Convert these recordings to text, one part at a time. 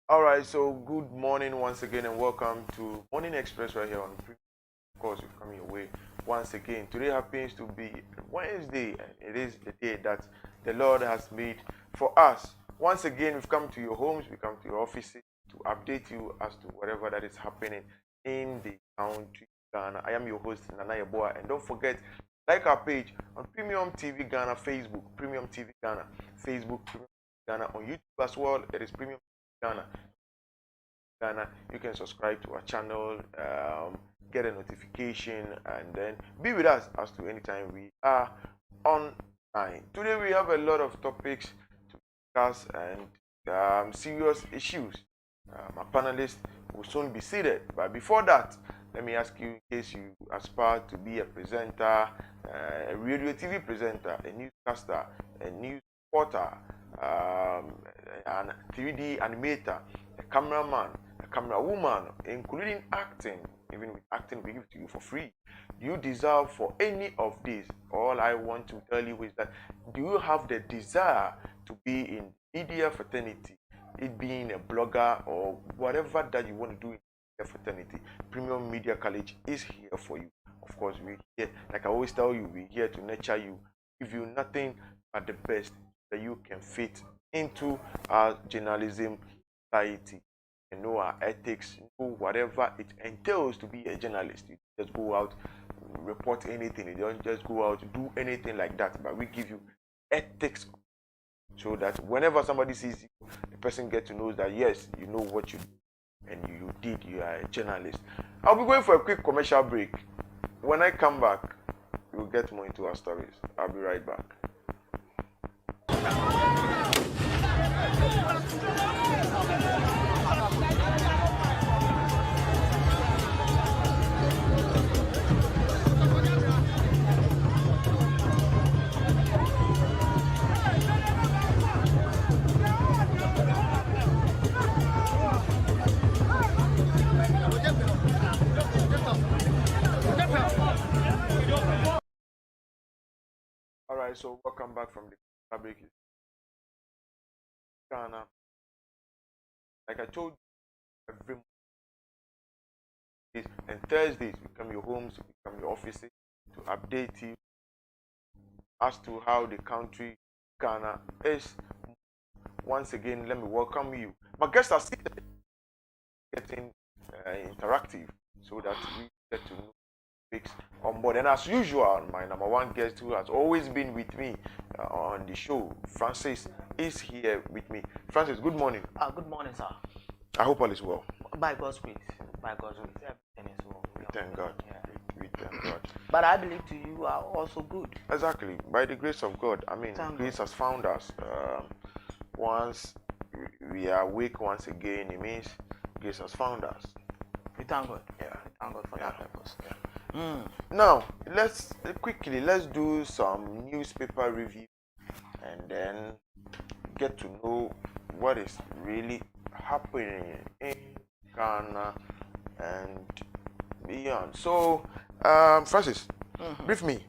All right, so good morning once again, and welcome to Morning Express right here on Of course, we're coming your way once again. Today happens to be Wednesday, and it is the day that the Lord has made for us. Once again, we've come to your homes, we come to your offices to update you as to whatever that is happening in the country Ghana. I am your host, Nana Yeboah, and don't forget, like our page on Premium TV Ghana Facebook, Premium TV Ghana Facebook, Premium Ghana on YouTube as well. It is Premium Ghana. You can subscribe to our channel, get a notification, and then be with us as to anytime we are online. Today we have a lot of topics to discuss and serious issues. My panelists will soon be seated, but before that, let me ask you, in case you aspire to be a presenter, a radio TV presenter, a newscaster, a news reporter, an 3D animator, a cameraman, a camera woman, including acting. Even with acting, we give it to you for free. Do you deserve for any of these? All I want to tell you is that, do you have the desire to be in media fraternity, it being a blogger or whatever that you want to do in the fraternity? Premium Media College is here for you. Of course, we're here, like I always tell you, we're here to nurture you, give you nothing but the best that you can fit into our journalism society, and know our ethics, know whatever it entails to be a journalist. You just go out, report anything. You don't just go out, do anything like that. But we give you ethics, so that whenever somebody sees you, the person gets to know that yes, you know what you do, and you are a journalist. I'll be going for a quick commercial break. When I come back, we'll get more into our stories. I'll be right back. All right, so welcome back from the fabric Ghana. Like I told you, every Mondays and Thursdays we come your homes, we come your offices to update you as to how the country Ghana is. Once again, let me welcome you. My guests are still getting interactive, so that we get to know topics on board. And as usual, my number one guest, who has always been with me on the show, Francis, is here with me. Francis, good morning. Good morning, sir. I hope all is well. By God's grace, everything is well. We thank God. Yeah. We thank God. But I believe to you are also good. Exactly. By the grace of God. I mean, grace has found us. Once we are awake once again, it means grace has found us. We thank God. Yeah. We thank God for that purpose. Yeah. Now, let's do some newspaper review, and then get to know what is really happening in Ghana and beyond. So, Francis, brief me.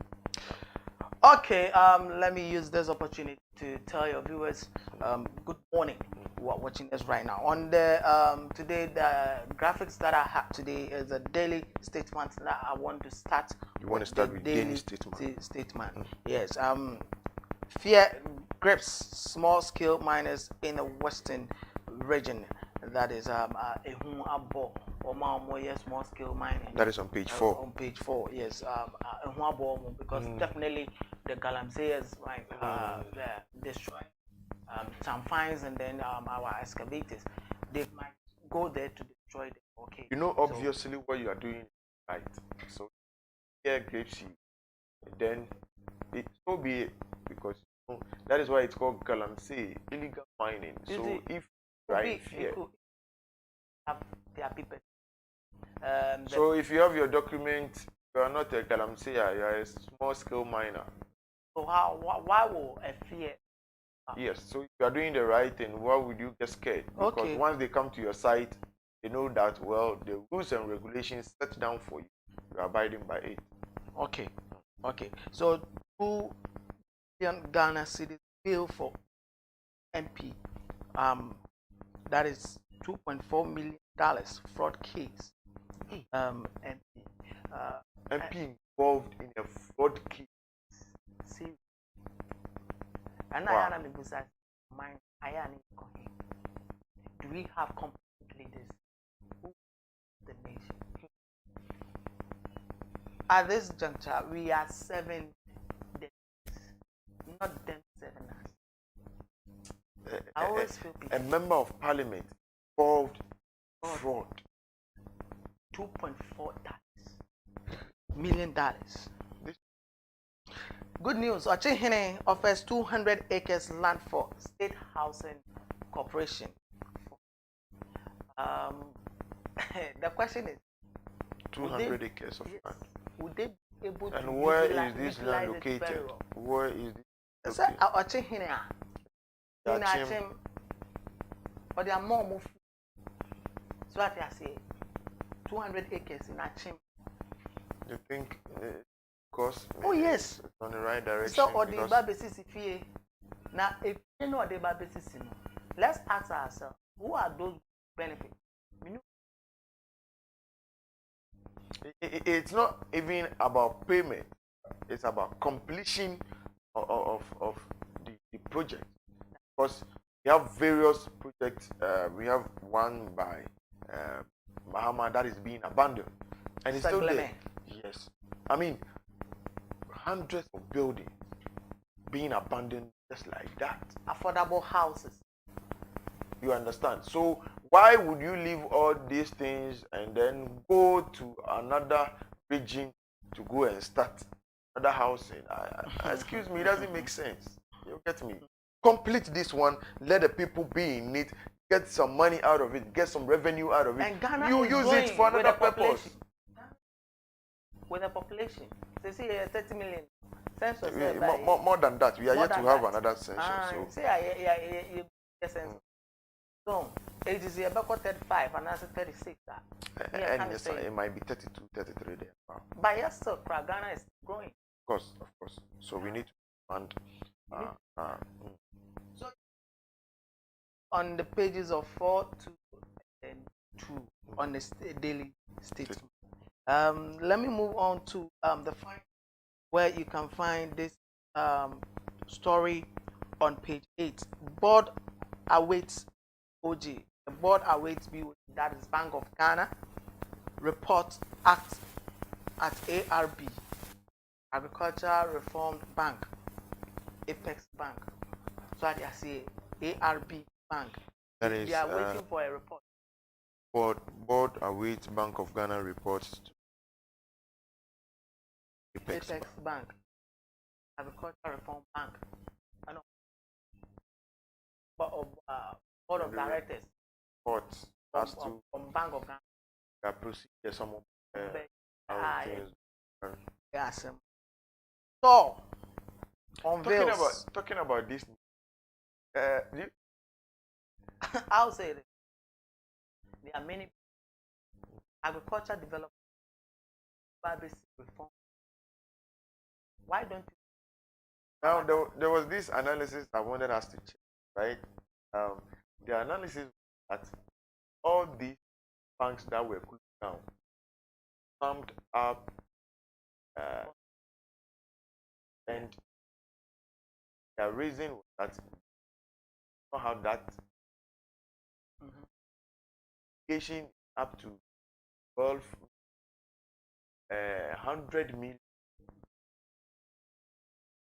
Okay, let me use this opportunity to tell your viewers good morning who are watching us right now. On the today, the graphics that I have today is a daily statement that I want to start. You want to start with daily statement? Yes. Fear grips small scale miners in the western region. That is Akuffo Addo small scale mining. That is on page 4. On page 4, yes. Akuffo Addo, because definitely the galamseyers might destroy some fines, and then our excavators, they might go there to destroy them. Okay. You know, obviously what you are doing right. So fear grips you, then it so be it, because you know, that is why it's called galamsey, illegal mining. So if right here. So if you have your document, you are not a galamsey, you are a small scale miner. So why will a fear? Yes, so if you are doing the right thing, why would you get scared? Because once they come to your site, they know that, well, the rules and regulations set down for you, you are abiding by it. Okay. So 2 billion Ghana cedis bill for MP. That is $2.4 million fraud case. MP, MP involved in a fraud case. See, and Wow. I am a mind. Do we have competent leaders who the nation? At this juncture, we are 7 days, not them 7 us. I always feel A member of parliament involved fraud. $2.4 million. Good news. Ochehene offers 200 acres land for State Housing Corporation. The question is, 200 acres of land. Would they be able to And where is utilize this land it located? very well? Where is this So, Ochehene, in Achim, or they are more move. So what I say, 200 acres in Achim. You think because Oh yes, it's on the right direction? so or the basis if now if you know the basis, let's ask ourselves, who are those benefits? It's not even about payment. It's about completion of the project. Because we have various projects. We have one by Bahama that is being abandoned, and it's still there. Yes, I mean hundreds of buildings being abandoned just like that. Affordable houses. You understand? So why would you leave all these things and then go to another region to go and start another housing? Excuse me, it doesn't make sense. You get me? Complete this one, let the people be in it, get some money out of it, get some revenue out of it. And Ghana you is use it for another purpose. With a population, they say 30 million. Census more than that. We are yet to have that. another census. So Say so it is about 35 and that's 36. And yes, it might be 32, 33 there. Wow. But yes, still, Ghana is growing. Of course. So we need to fund. So on the pages of 4 to 2 on the daily statement. Let me move on to the find where you can find this story on page 8. Board awaits OG. The board awaits BOG, that is Bank of Ghana. Report act at ARB, Agricultural Reform Bank, Apex Bank. So I say ARB Bank. That is, they are waiting for a report. Board awaits Bank of Ghana reports to Apex Bank. Agricultural Reform Bank. I know. Board of Directors. Reports as to from Bank of Ghana. That procedure, some of yes. So unveils. Talking about this. I'll say this. There are many agriculture development, basic reform. Why don't you? Now there was this analysis I wanted us to check, right? The analysis that all these banks that were closed down pumped up and the reason was that you have that education up to 100 million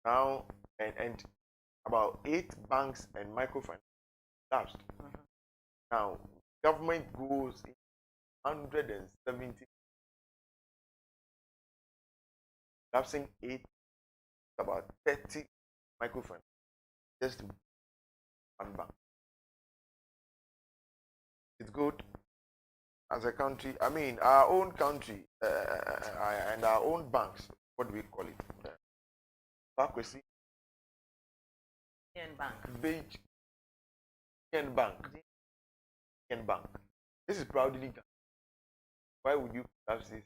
now, and about 8 banks and microfinance collapsed. Now government goes in 170, collapsing 8, about 30 microfinance, just one bank. It's good as a country. I mean, our own country and our own banks. What do we call it? Bankruptcy. Bank. Bank. Bank. This is proudly Ghana. Why would you collapse this?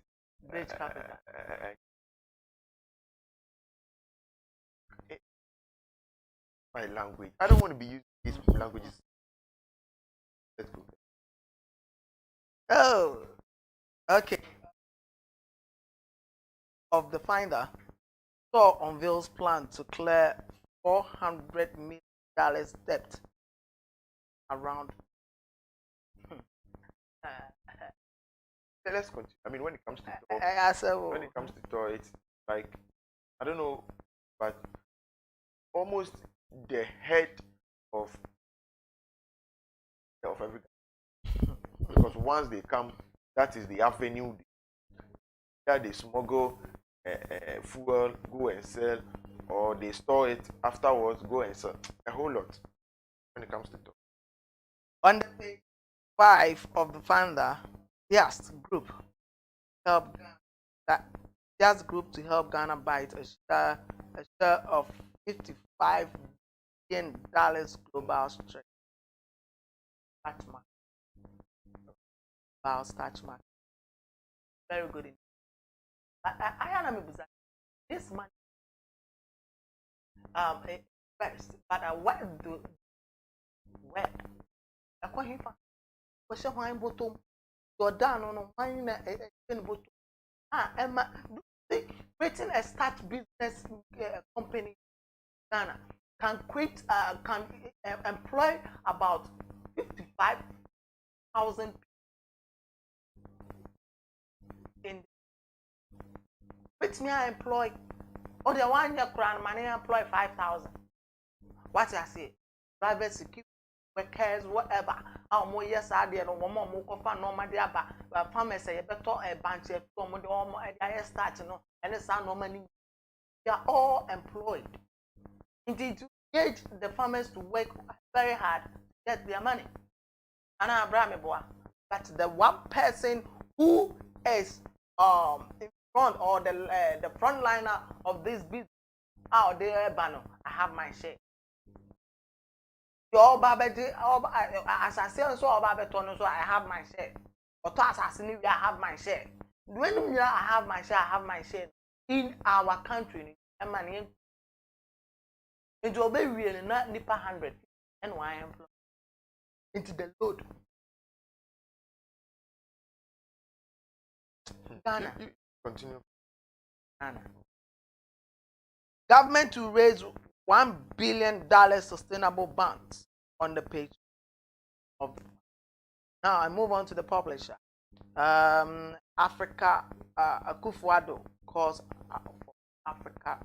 Bridge capital. My language. I don't want to be using these languages. Let's go. Oh, okay. Of the finder, Thor unveils plan to clear $400 million debt around. Uh, Let's continue. I mean, when it comes to talk, when it comes to talk, it's like I don't know, but almost the head of every, because once they come, that is the avenue that they smuggle fuel, go and sell, or they store it afterwards, go and sell. A whole lot when it comes to talk. On the page 5 of the founder, Just Group help that Just Group to help Ghana bite a share of $55 billion global starch market. Global starch market. Very good. I am this money first, but where do where? According to question why bottom Jordan no why na bottom Emma creating a start business company Ghana can create can employ about 55,000 in which me I employ or the 1 year crown money employ 5,000. What I say? Private security workers, whatever. How more yes I did no more cover no money about farmers say better a bunch of some of the start and it's no money. They are all employed. Indeed, to engage the farmers to work very hard to get their money. And but the one person who is in front or the frontliner of this business out there, Bano, I have my share. Your baby, as I say, so I have my share. Or to assassinate, I have my share. When I have my share, I have my share in our country. Into obey really not nipa 100 and why employ into the load. Ghana. Continue. Ghana. Government to raise $1 billion sustainable bonds on the page of. Now I move on to the publisher. Africa, Akuffo Addo calls for Africa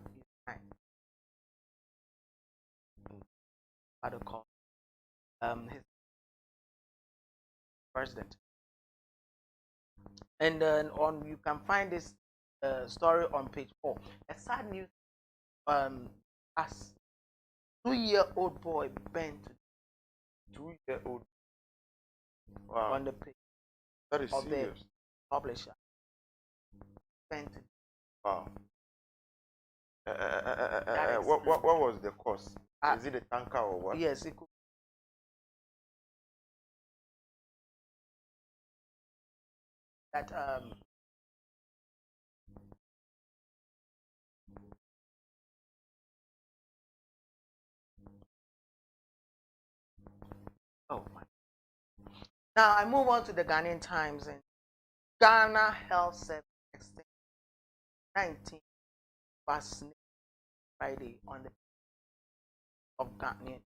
unite. Addo calls his president. And then you can find this story on page 4. A sad news as 2-year-old boy bent 2-year-old. Wow. on the page That is of serious. the publisher. Bent. Wow. What was the cause? Is it a tanker or what? Yes, it could. That oh my. Now I move on to the Ghanaian Times and Ghana Health Service extend 19 vaccination Friday on the of Ghanaian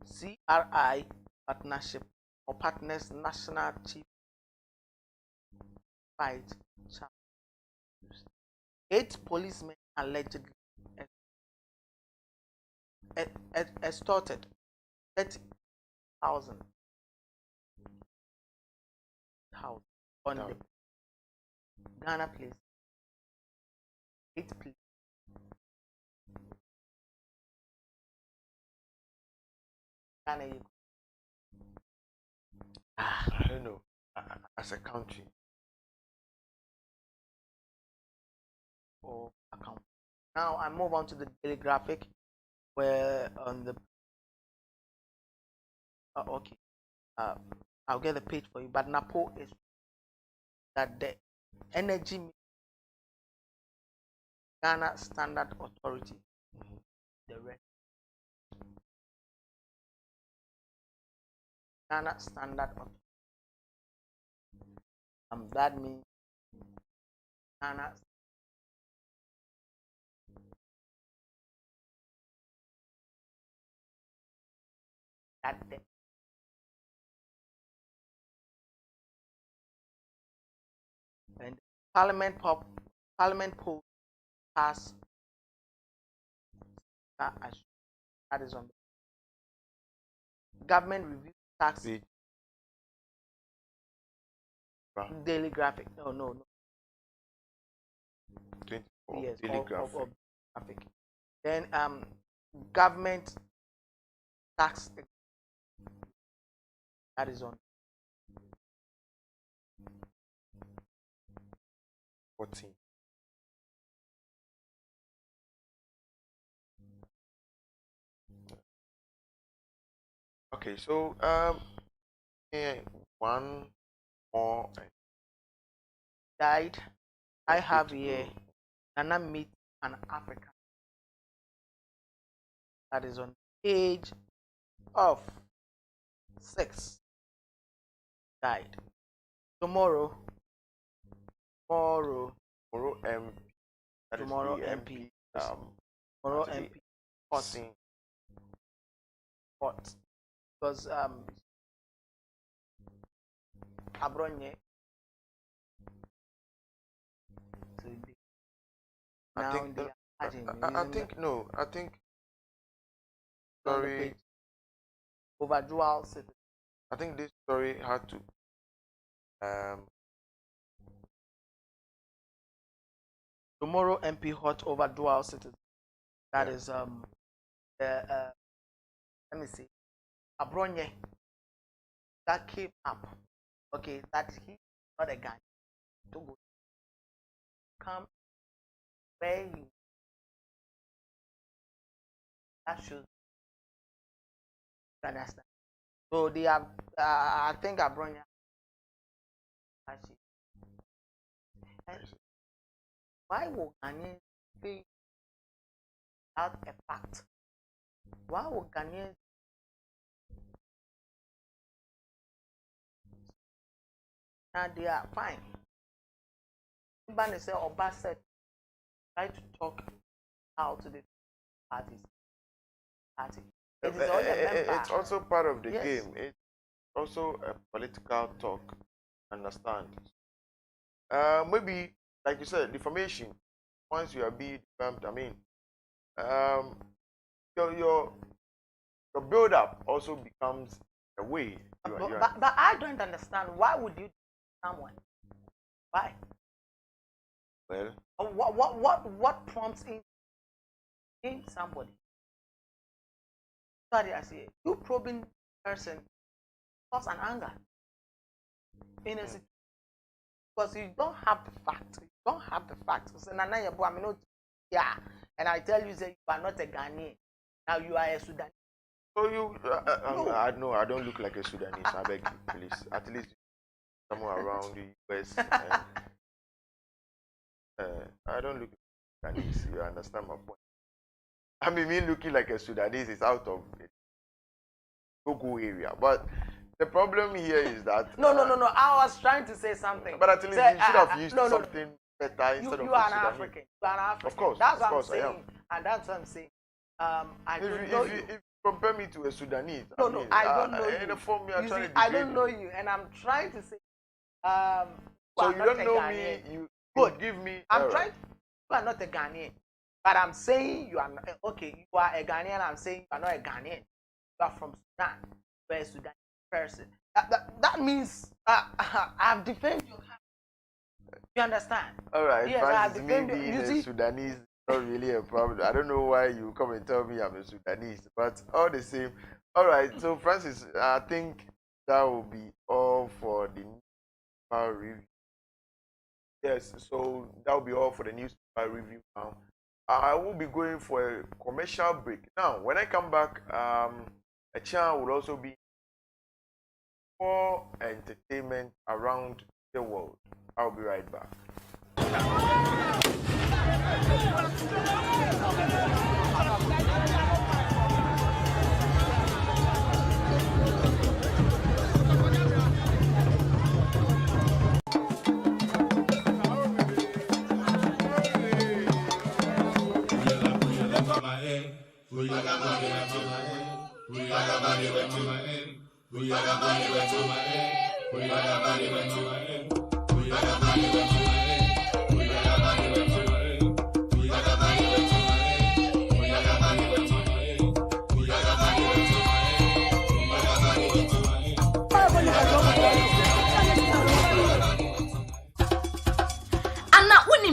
CRI partnership or partners national chief fight 8 policemen allegedly extorted 30,000 on the Ghana police. 8 police. Ghana, I don't know. As a country. or account. Now I move on to the daily graphic where on the okay I'll get the page for you, but Napo is that the energy Ghana Standard Authority, the rest Ghana Standard Authority. That means Ghana. That day. And Parliament poll pass that is on the government review tax daily graphic. No. 24 Yes, daily graphic. Graphic. Then government tax that is on 14. Okay, so one more died. I have here Nana meet an African that is on age of 6 died. Tomorrow MP. Tomorrow MP. Tomorrow MP. Hot. Because Abronye. I think sorry. Over dual citizen. I think this story had to tomorrow MP hot over dual citizen. That is let me see. Abronye that came up. Okay, that he not a guy to go come where you that should understand. So they have I think Abronya why will Ghanaians be out a fact? Why will Ghanaians now they are fine? Ban say Oba said try to talk out to the party. It's also part of the game. It's also a political talk. Understand? Maybe like you said, defamation. Once you are being defamed, I mean, your build up also becomes a way. But I don't understand. Why would you someone? Why? Well, what prompts in somebody? Sorry, I say you probing person cause an anger in a situation because you don't have the fact. You don't have the facts. So yeah, and I tell you, say you are not a Ghanaian. Now you are a Sudanese. So you, no, I don't look like a Sudanese. I beg you, please. At least somewhere around the US. I don't look like a Sudanese. You understand my point? I mean, me looking like a Sudanese is out of the Togo area. But the problem here is that no. I was trying to say something. But at least you should have used something better instead of you are an African. You are an African. Of course, that's what I'm saying, and that's what I'm saying. If you compare me to a Sudanese, I don't know in you. the form you are trying to I don't know you, and I'm trying to say. So you don't know me. You give me. I'm trying. You are not a Ghanaian, but I'm saying you are not, okay. You are a Ghanaian. I'm saying you are not a Ghanaian. You are from Sudan. You are a Sudanese person. That means I've defended your country. You understand? All right. Yes, Francis, me being a Sudanese. Not really a problem. I don't know why you come and tell me I'm a Sudanese, but all the same. All right. So Francis, I think that will be all for the newspaper review. Yes. So that will be all for the newspaper review. Now, I will be going for a commercial break. Now, when I come back, a channel will also be for entertainment around the world. I'll be right back.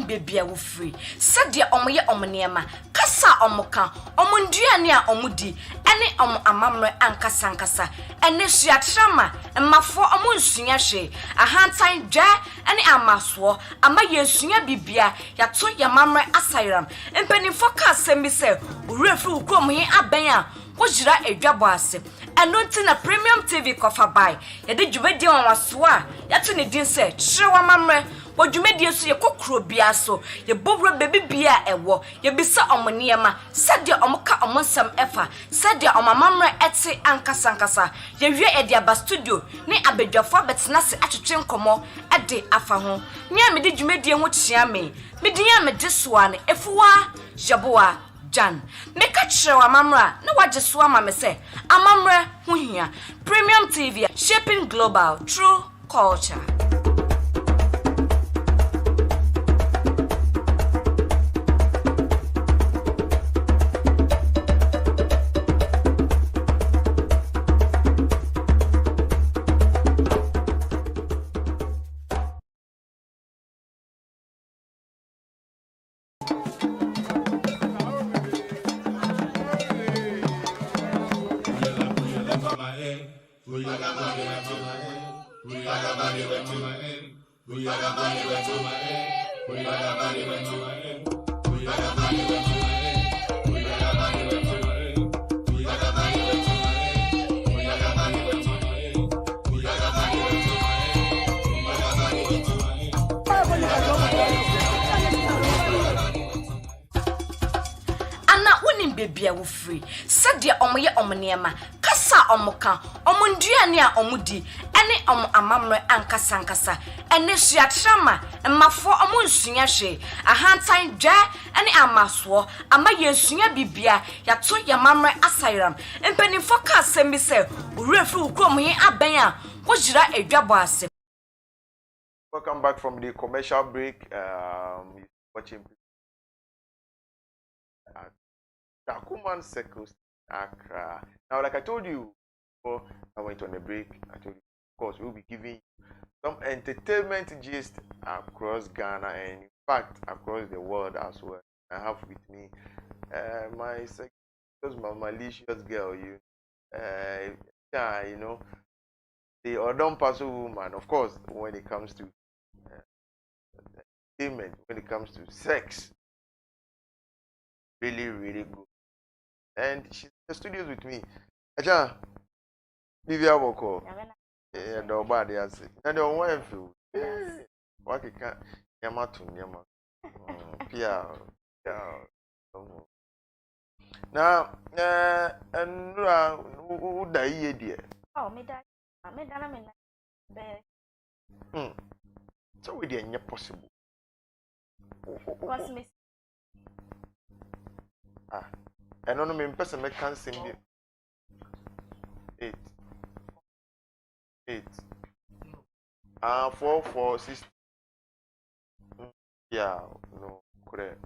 Baby, I will free. Said dear omoye omniema, kasa omoka, omunduane a omudi, ene amamre anka sankasa, ene suatrama, mafo omunsunya hwe, ahantan dwa ene amaswo, ama yensunya bibia, yato yamamre asairam, empanifo ka asemi se, urefri ukrom he aben a, wojira edwabo ase. Eno nti na Premium TV kofa buy, yede dwumedi wanwaso a, yato ne din se, chirewa mamre. Wodwumedie so ye kokro bia so ye bobro baby bia ewo ye bisa omoniema sade omoka omonsam efa sade omamamre ete ankasa ye wie edi aba studio ne abedwafo betena se atwetwe nkomo ede afa ho nya me de dwumedie ho kyia me medinya me de soa ne efuwa jaboa Jan meka kyerɛ amamra na wagye so ama me se amamre ho hia Premium TV shaping global true culture. Baby, I will free. Said dear omoye omniema, kasa omoka, omunduane a omudi, ene amamre anka sankasa, ene suatrama, mafo omunsunya hwe, ahantan dwa ene amaswo, ama yensunya bibia, yato yamamre asairam, empanifo ka asemi se, urefri ukrom he aben a, wojira edwabo ase. Welcome back from the commercial break. Watching Akuman Circles Accra. Now, like I told you before I went on a break, I told you, of course, we'll be giving you some entertainment gist across Ghana and, in fact, across the world as well. I have with me my malicious girl, you know, the Odom Paso woman, of course, when it comes to entertainment, when it comes to sex, really, really good. And she's in the studios with me. Aja, Livia Woko. Yeah, no bad answer. And the wife, what you can't, Yamatu, Yama. Pia. Now, and who die, dear? Oh, me that, so we didn't possible. What's miss? I don't know, person I can't sing it. 8. 4, 4, 6. Yeah, no, correct.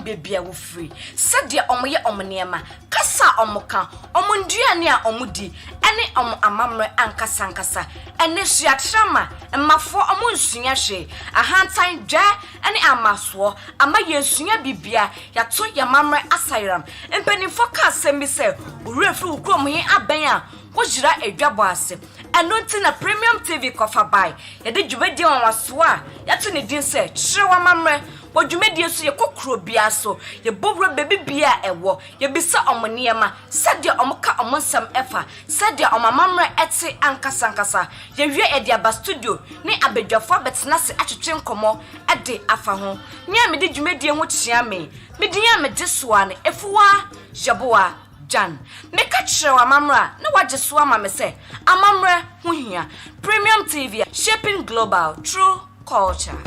Baby, I will free. Said dear omoye omniema, kasa omoka, omunduane a omudi, ene amamre anka sankasa, ene suatrama, mafo omunsunya hwe, ahantan dwa ene amaswo, ama yensunya bibia, yato yamamre asairam, empanifo ka asemi se, urefri ukrom he aben a, wojira edwabo ase. ɛno nti na Premium TV kofa by yɛde dwumadi on waso a yɛto ne din sɛ kyerɛ wamamrɛ wo dwumadi so yɛ kokro bia so yɛ bobro baby bia ɛwɔ yɛ bisa ɔmoniema sɛdeɛ ɔmoka ɔmonsɛm ɛfa sɛdeɛ ɔmamamrɛ ɛte ankasa yɛ wie ɛde aba studio ne abedwafo betena se atwetwe nkɔmɔ ɛde afa ho nya me de dwumadi ho kyia me dinya me de soa ne efuwa jaboa Jan meka kyerɛ wamamrɛ na wagye so ama me sɛ amamrɛ ho hia Premium TV shaping global true culture.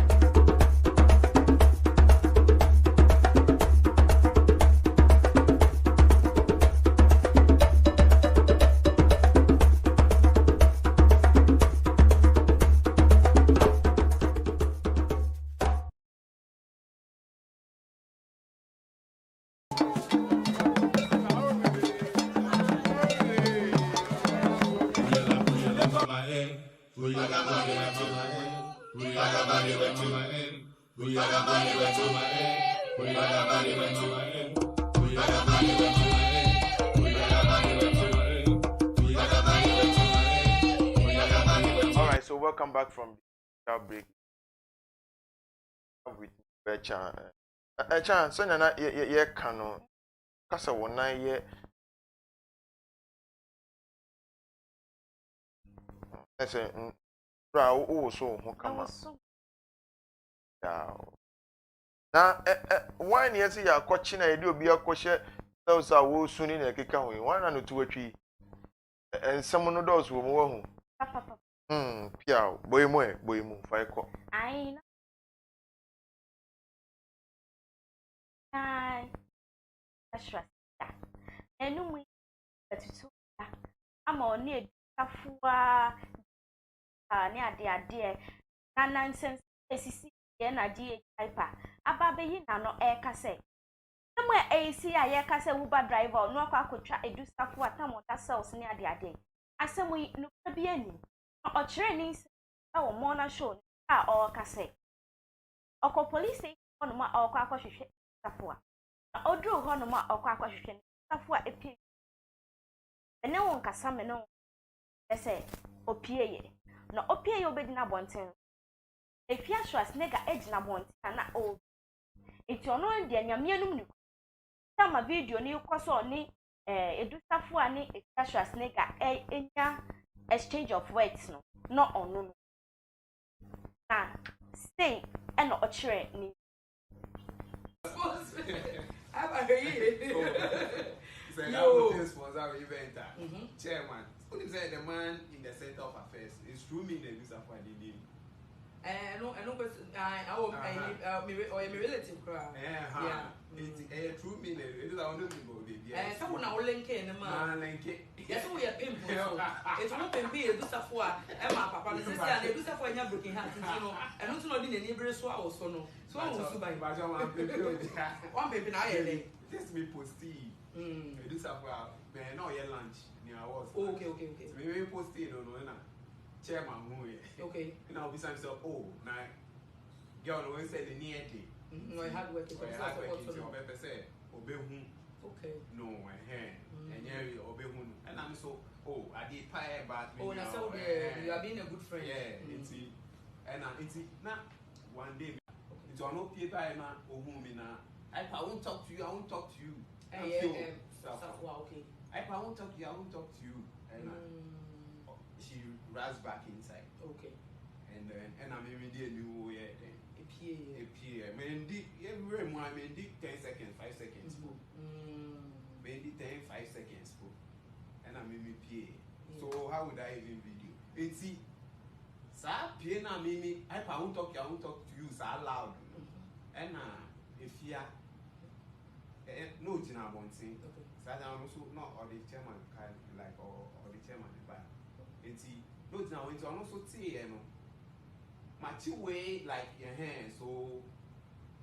Alright, so welcome back from the break with Echan. Echan, so na ye kano kasa wona ye ese bra o so ho kama. Na wine yes ya kwachi na yede obi akohye those are wo suni na keka ho wan na no tuwatwi ensem no dos wo mo wahu piao boyemu faiko ai ai ashra enu mu atutu ama oni edafua ne ade na nonsense esisi ye na die typer ababeyi na no e kase nemu AC a ye kase Uber driver no akwa edustafua tamota sales ne ade asemu no bi ani o kire ni o mo na show a o kase oko police station no ma o kwa akwahwehwe stafua odru ho no ma o kwa akwahwehwe stafua epi ene won kasa me no ese opieye na opieye obedi na bonten efia shwas nega edge na bonten na o enti ono de anyamianum ni sama video ni koso ni edustafua ni efia shwas nega enya exchange of words no ono no na stay and no ochire ni aba heyi say that was sponsor event chairman who is the man in the center of affairs is true me the Akuffo Addo no question I my relative cry yeah it's true me it is our go dey so na link in ma link yes we are pimple so it's no pimple Akuffo e ma papa no say na Akuffo anya broken heart no eno to no di na nibre so awo so no so won su ban ba jo wan pimple one baby na aye this me postie Akuffo man no your lunch near was okay so me postie no na chairman who okay now be some so na girl no say the near day no hard work so say obehu okay no enye obehu and I'm so I did pay about me na so you are being a good friend and it's na one day it's on no paper na ohu me na I won't talk to you okay I won't talk to you and she runs back inside okay and I'm immediately new then a mendi every more mendi 10 seconds 5 seconds mendi 10 5 seconds and I'm in so how would I even video it's sa pie na mimi I won't talk to you so loud and if you no jina bontin so that also not or the chairman kind like or the chairman back it's no jina went on also say match way like your hand so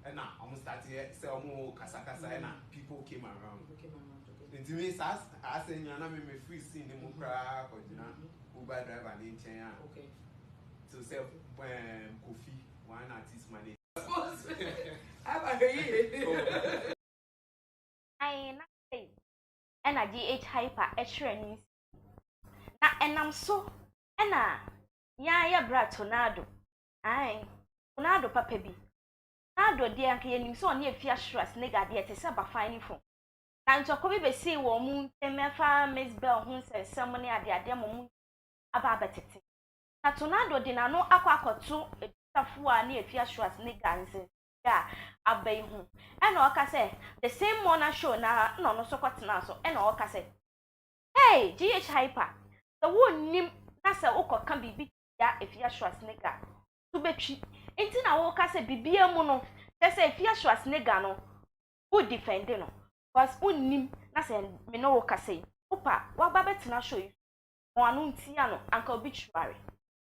and now I'm starting sell more kasa and people came around nti me sas asenya na me free scene ni mu kra ko jina Uber driver ni nchen a okay to sell coffee one artist money aba heyi ai na say energy H hyper extra ni na enam so ena ya bra tornado ai tornado papa bi tornado de anka yenim so ne afia shras ne gade te se ba fine phone na ntoko bi be see wo mu temefa Miss Bell hu se sem ne ade mo aba betete na tornado de na no akwakoto edufafo a ne afia shras ne ganse ya abai hu ena oka se the same morning show na no so kwatena so ena oka se hey GH hyper the one nim na se ukoka bibi ya afia shras ne ga to betwi enti na wo ka se bibia mu no se afia shras ne ga no wo defend no because unnim na se me no wo ka se opa wa ba betena show yi mo anu ntia no anka obituary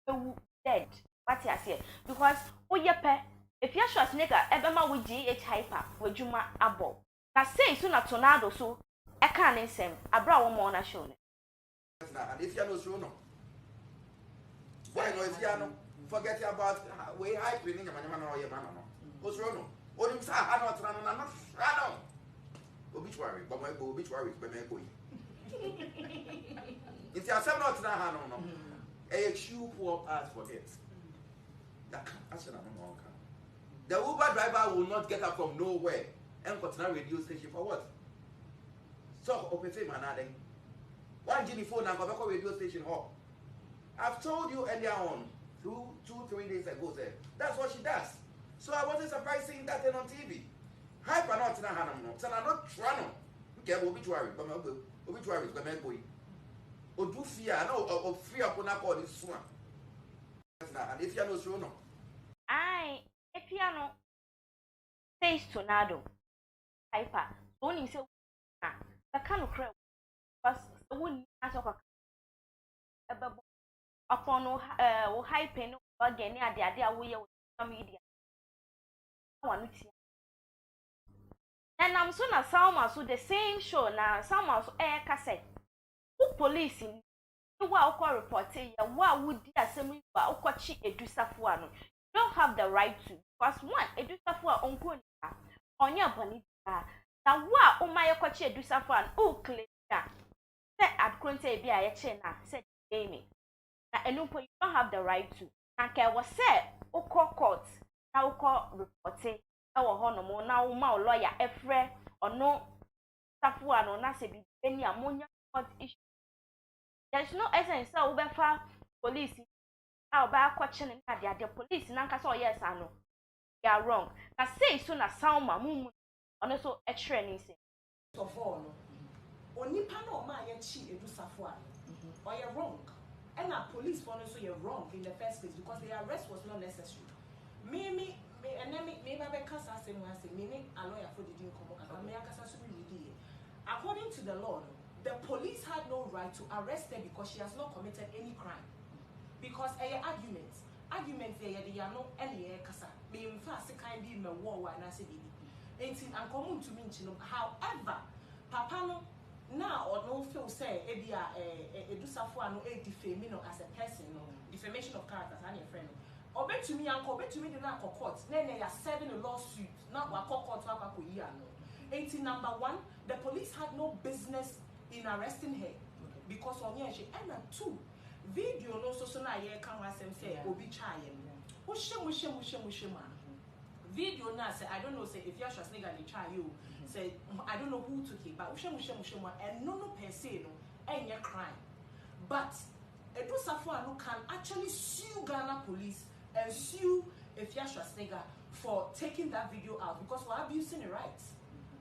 ewu dead what you say because wo yepe afia shras ne ga ebema wo GH hyper wajuma abo na say so na tornado so e ka ne nsem abra wo mo na show ne and if you know so no why no if you know forget about we hype in nyama no ye man no osro no onim sa ha no tra no na no fra no obituary but my obituary be me go if you asem no tra ha no no e chew poor as forget that asena no no can the Uber driver will not get up from nowhere and continue radio station for what so open say manade one Jimmy phone and go radio station hall. I've told you earlier on, 2-3 days ago, sir. That's what she does. So I wasn't surprised seeing that thing on TV. Hyper not in a hand, no. So I'm not trying to get obituary, but my obituary is going to go. Or do fear, no, or fear upon a call this one. And if you know, so no. Ai, if you know, says tornado. Hyper. Only say, the kind of crowd. Because wouldn't ask upon high pen again near the idea we are media. And I'm soon as someone so the same show now, someone's air cassette. Who police in the wow call reporting, what would the assembly about Okochi Edusafuano? You don't have the right to, because one Edusafua uncle on your bonita. Now, what oh my Okochi Edusafuan, oh, clear. Said at Kunte be a chena, said Amy. Now, you don't have the right to. And I was said, O court, now call reporting, our honomo, now my lawyer, a friend, or no Safuan or Nasi, any ammonia issue. There's no essence, so over far police. Our back questioning the police, Nanka saw yes, I know. You are wrong. Now, say soon as sound my moon, and also a training. Of all. Onipa no ma ye chi Edusafo or you're wrong. And our police for so you're wrong in the first place because the arrest was not necessary. Me babe kasa say mo say me a lawyer for the didn't come kasa me akasa so be according to the law, the police had no right to arrest her because she has not committed any crime. Because arguments they are no any kasa me in fact kind be me war na say bibi. Ain't uncommon to me, however, papa no now or no feel say ebia Edusafo no defaming as a person no defamation of character and your friend obey to me the na court then they are serving a lawsuit now wa court to akwa yi ano 18 number 1 the police had no business in arresting her because on here she and 2 video no so na ye kan wasem say obi try wo hye video na say I don't know say if you are nigga they try you say I don't know who took it but and no per se no any crime but Edusafo can actually sue Ghana police and sue if you are nigga for taking that video out because we're abusing the rights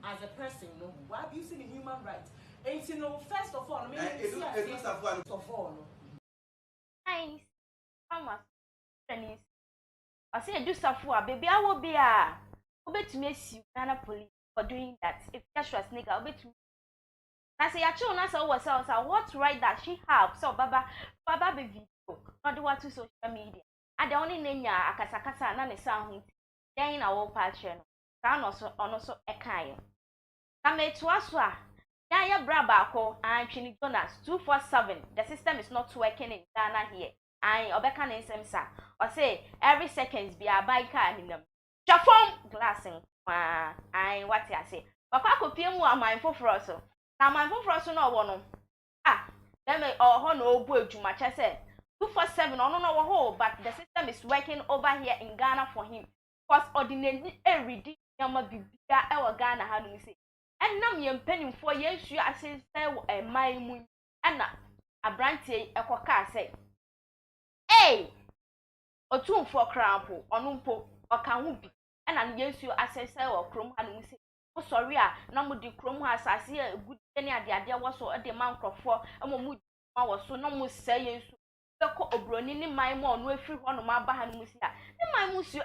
as a person no we're abusing the human rights and you know first of all Edusafo Nice. I say Edusafo baby I will be a to miss you Ghana police for doing that. If Joshua Snake, I'll bet you. I say, I told us what right that she have. So, Baba be video, not do what to social media. I the only name ya Akasakasa and sound then in our patron. Can also a kind. I made to us. Yaya Brabako and Chini Jonas 247. The system is not working in Ghana here. I obekan in Semsa. Or say every seconds be a biker in them. Chafon glassing. I what I say. Papa could pay more mindful for us. Now mindful for us no one. Ah, let me or no boy to much I said. 247 no no whole, but the system is working over here in Ghana for him. Because ordinary every yama bibia ewa Ghana ha no say. And nam yem penny for years you say a my moon and a branty a coca say. Hey! Otum for crampo, onumpo, or can be. And I'm yes you assess or chrome and we say. Oh, sorry, no the chrome has I see a good any idea was so at the mount of 4 and mood was so no more saying so. Obroni ni my mom no free one of my bahan musia. The my musio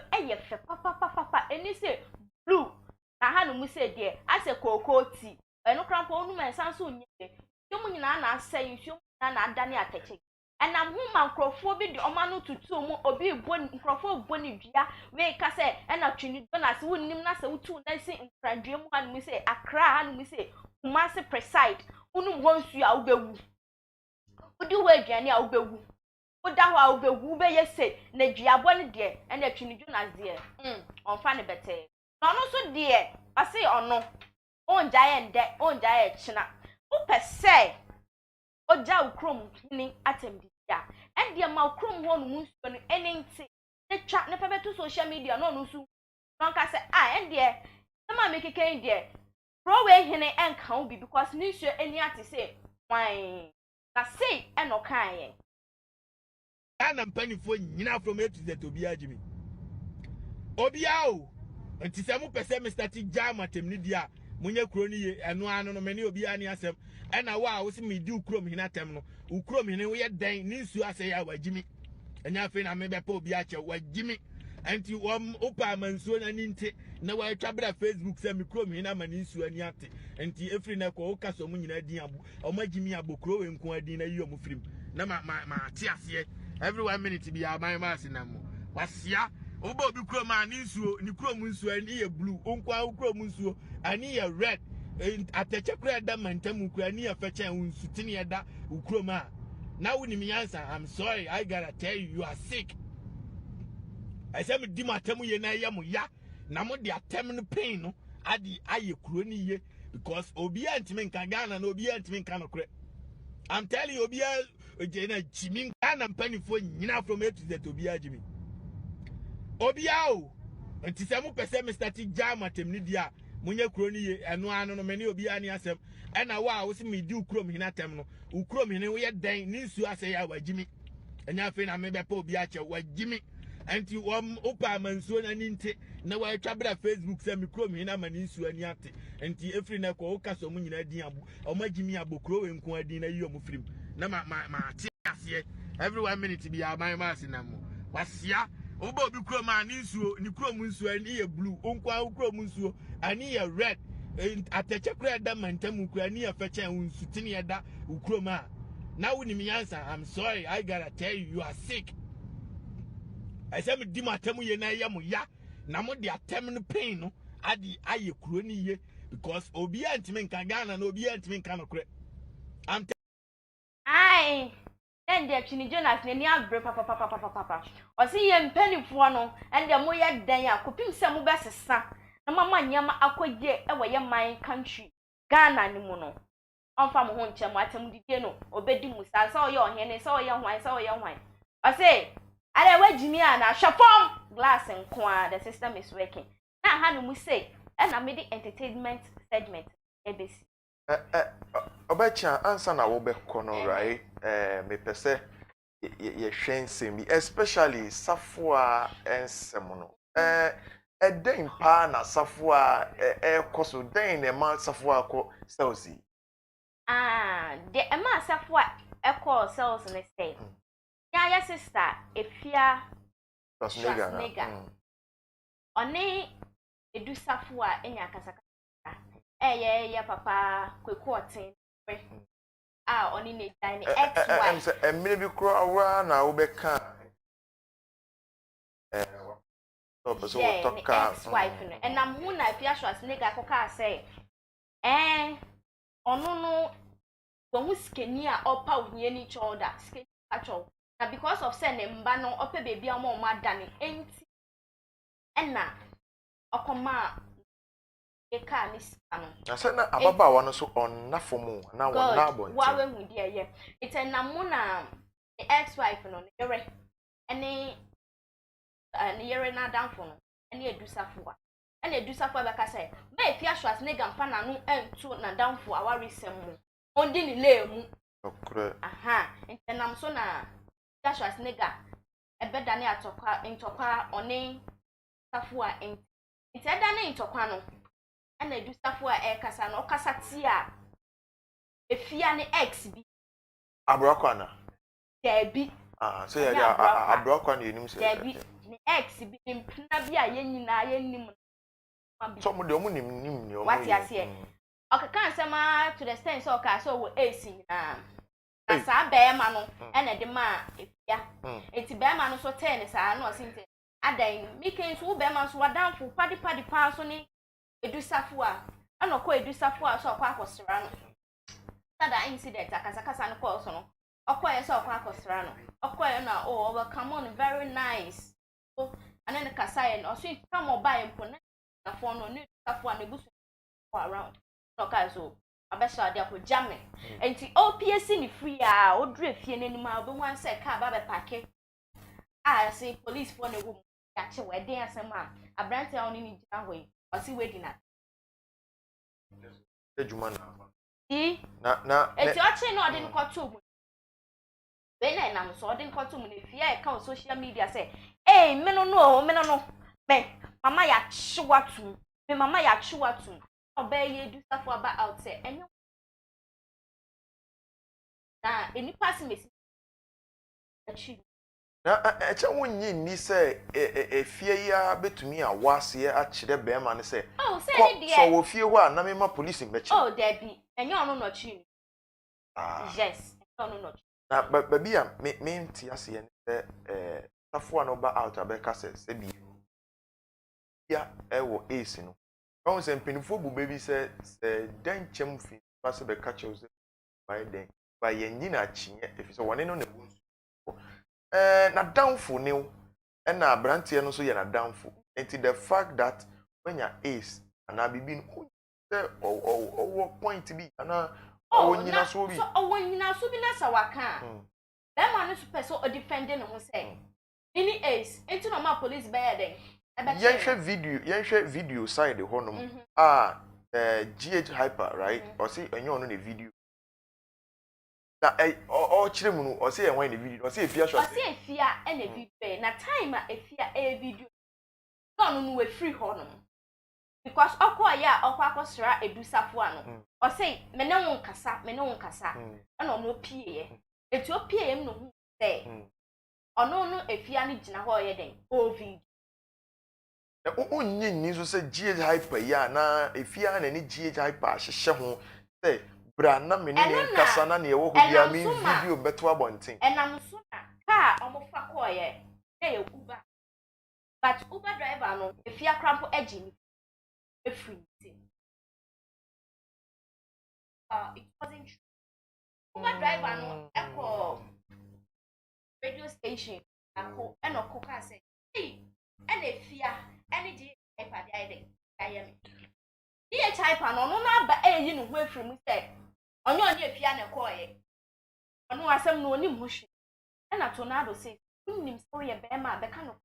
papa and you say blue. Na ha no musia dear I say cocoa tea. And no crampo no man sounds so near. You na say you na dani ateche. And I'm woman crofobia the omanu to 2 mo obi bon crofo boni dua we ka say and na twini donas wonnim na say wutu na say nkradwe mu han mu say akra han mu say kumase preside unum wonsu a ubewu udi wa aduane a ubewu uda ho a ubewu be yese na duabo ne de and na twini donas de onfa ne bete na no so de ase ono onjaye nde onjaye china upese oja ukrom ni atemdi ya and the ma ukrom ho no munsu no enenti ne twa ne pebe to social media no no su no ka say and the na ma make ken de pro we hene enka obi because ni su eni ate say why na say eno kan ye ana mpanifo nyina from A to Z obi agimi obi awo nti se mu pese me start jam atemni dia munye kuro ni ye eno ano no meni obi ani asem ena wa wo se me di ukrom hina tem no ukrom hine wo ye den ni nsu ase ya wagimi enya fe na me be pa obi ache wagimi anti opa mansuo na ninte na wa twabra Facebook se me krom hina ma ni nsu ani ate anti efri na ko ka so mu nyina din abo o magimi abokro we nko adin na yi o mu frim na ma ate ase every 1 minute bi aban ma ase na mo wasia oba obi krom ani nsuo ni krom nsuo ani ye blue onkwa krom nsuo ani ye red ateche kura da mantam kura ni afeche unsu tini ya da ukrom a na woni mi answer I'm sorry I gotta tell you you are sick I say me di matam ye na ya mo ya na mo de atem no pain no adi aye kuro ni ye because obi antimi nka Ghana na obi antimi nka no kure I'm telling you obi na jimi Ghana mpanifo nyina from A to Z obi agimi obi awo nti se mo pese me start jam atemni dia munye kuro ni ye eno ano no meni obi ani asem ena wa wo se me di ukrom hina tem no ukrom hine wo ye den ni nsu ase ya wagimi enya fe na me be pa obi ache wagimi anti opa mansuo na ninte na wa twabra Facebook se me krom hina ma ni nsu ani ate anti efri na ko ka so mu nyina din abo o magimi abokro we nko adin na yi o mu frim na ma ate ase every 1 minute bi aban ma ase na mo wasia oba obi krom ani nsuo ni krom nsuo ani ye blue onkwa krom nsuo ani ye red ateche kura da mantam kura ani ye feche unsu tini ya da ukrom a na woni mi answer I'm sorry I gotta tell you you are sick I say me di matam ye na ya mo ya na mo de atem no pain no adi aye kuro ni ye because obi antimi nka Ghana na obi antimi nka no kure I'm ai then the chini Jonas ne abre papa o si ye mpanifo no and the mo ye dan ya kopim se mo besesa na mama nyama akogye e wo ye man country Ghana ni mu no onfa mo ho nche mo atem didie no obedi musa sa o ye ohene sa o ye hwan sa o ye hwan o say ale wagimi ana shopom glass nko a the system is working na ha no mu say e na me di entertainment segment ebesi Obacha answer na wo be kono right me pese ye hwensem bi especially safo ensem no den pa na safo koso den na ma safo akọ sales the ema safo ekọ sales ne say ya sister efia Schwarzenegger oni edu safo enya kasaka ya papa kwekwoten oni ne dine ex-wife emire bi kro awra na wo be ka so toka ex-wife no and am hu na Afia Schwarzenegger akoka say onu no wo hu skeni a opa ohie ni shoulder skeni acho na because of say ne mba no opa baby am o ma dane enti enna okoma eka ni sano asa na ababa wa no so on na fomu na won na bonti wa we hu die ye ite na mu na ex-wife no yere ene yere na damfo no ene edusafo a ene edusafo be ka say ma efia Schwarzenegger mpa na no entu na damfo awaresem mu ondi ni le mu okure aha entenam so na efia Schwarzenegger ebeda ne atokwa ntokwa one safo a nteda ne ntokwa no ene edusafo a ekasa no okasa ti a efia ne ex bi abrokwana debi so ya abrokwana yenim se debi ne ex bi mpna bi a yenyina yennim so mo de omo nim ni omo what ya say okaka nsema to the extent so ka so wo AC na asa be ma no ene de ma efia enti be ma no so 10 sa na o sinte adan miken so be ma so wadanfo padi pa so ni edusafo a ana ko edusafo a so kwa akosra no sada incident akasa no call so no okoye so kwa akosra no okoye na oh come on very nice so anene kasaye no so come oba empo na phone no ni edusafo a na busu around no ka so abesha de ko jame enti OPS ni free a odure fie nanim a obi wan say ka ba be pake a say police for na wo ya che we den asem a abrante a oni ni gina hoyi o si wedi na ejuma na eti o che no ode nko to mu we na nam so ode nko to mu na fie e ka on social media say eh me no me mama ya chiwatu me mama ya chiwatu obey ye do stuff about out say enyo na eni pass me achi na eche wonyi ni se efie ya betumi a wase a kire be ma ne se oh say ni so wo fie ho a na me ma police mechi oh there be enyo no no chi yes enyo no no na baby a me nti ase ye se tafo no ba out abeka se bi ya ewo ace no on se mpinifo bu baby se dan chem fi pass be catch us by den by yenyi na chinye efi so wone no na bu na downfall new and na brantie no so ye na downfall until the fact that when you ace and bibi no point be na onyina so bi so onyina so bi na sawaka be ma no super so defending no say any ace into no ma police be den yenhwe video side honum GH hyper right or say enyo no na video na o chire mu no o say enwan na video o say efia shot o say efia e na video na time a efia e video no we free honum because okoya akosra edusafo ano o say me ne won kasa ana no pie ye eti o pie em no hu say ono no efia ne gina ho ye den o video na onyi ni so say GH hyper ya na efia na ni GH hyper ahyehye ho say bra na me ne kasa na ne wo ho bia me video beto abonten enam so na car omofa koye na ye Uber but Uber driver no efia cramp agini free it wasn't true. Uber driver no echo radio station ako eno koka say hey ene fia ene di hyper dey dey ayemi di hyper no na ba eyi no ho free mu say onye efia na koye ono asem no onim hwe ena tornado say unim so ye be ma be ka no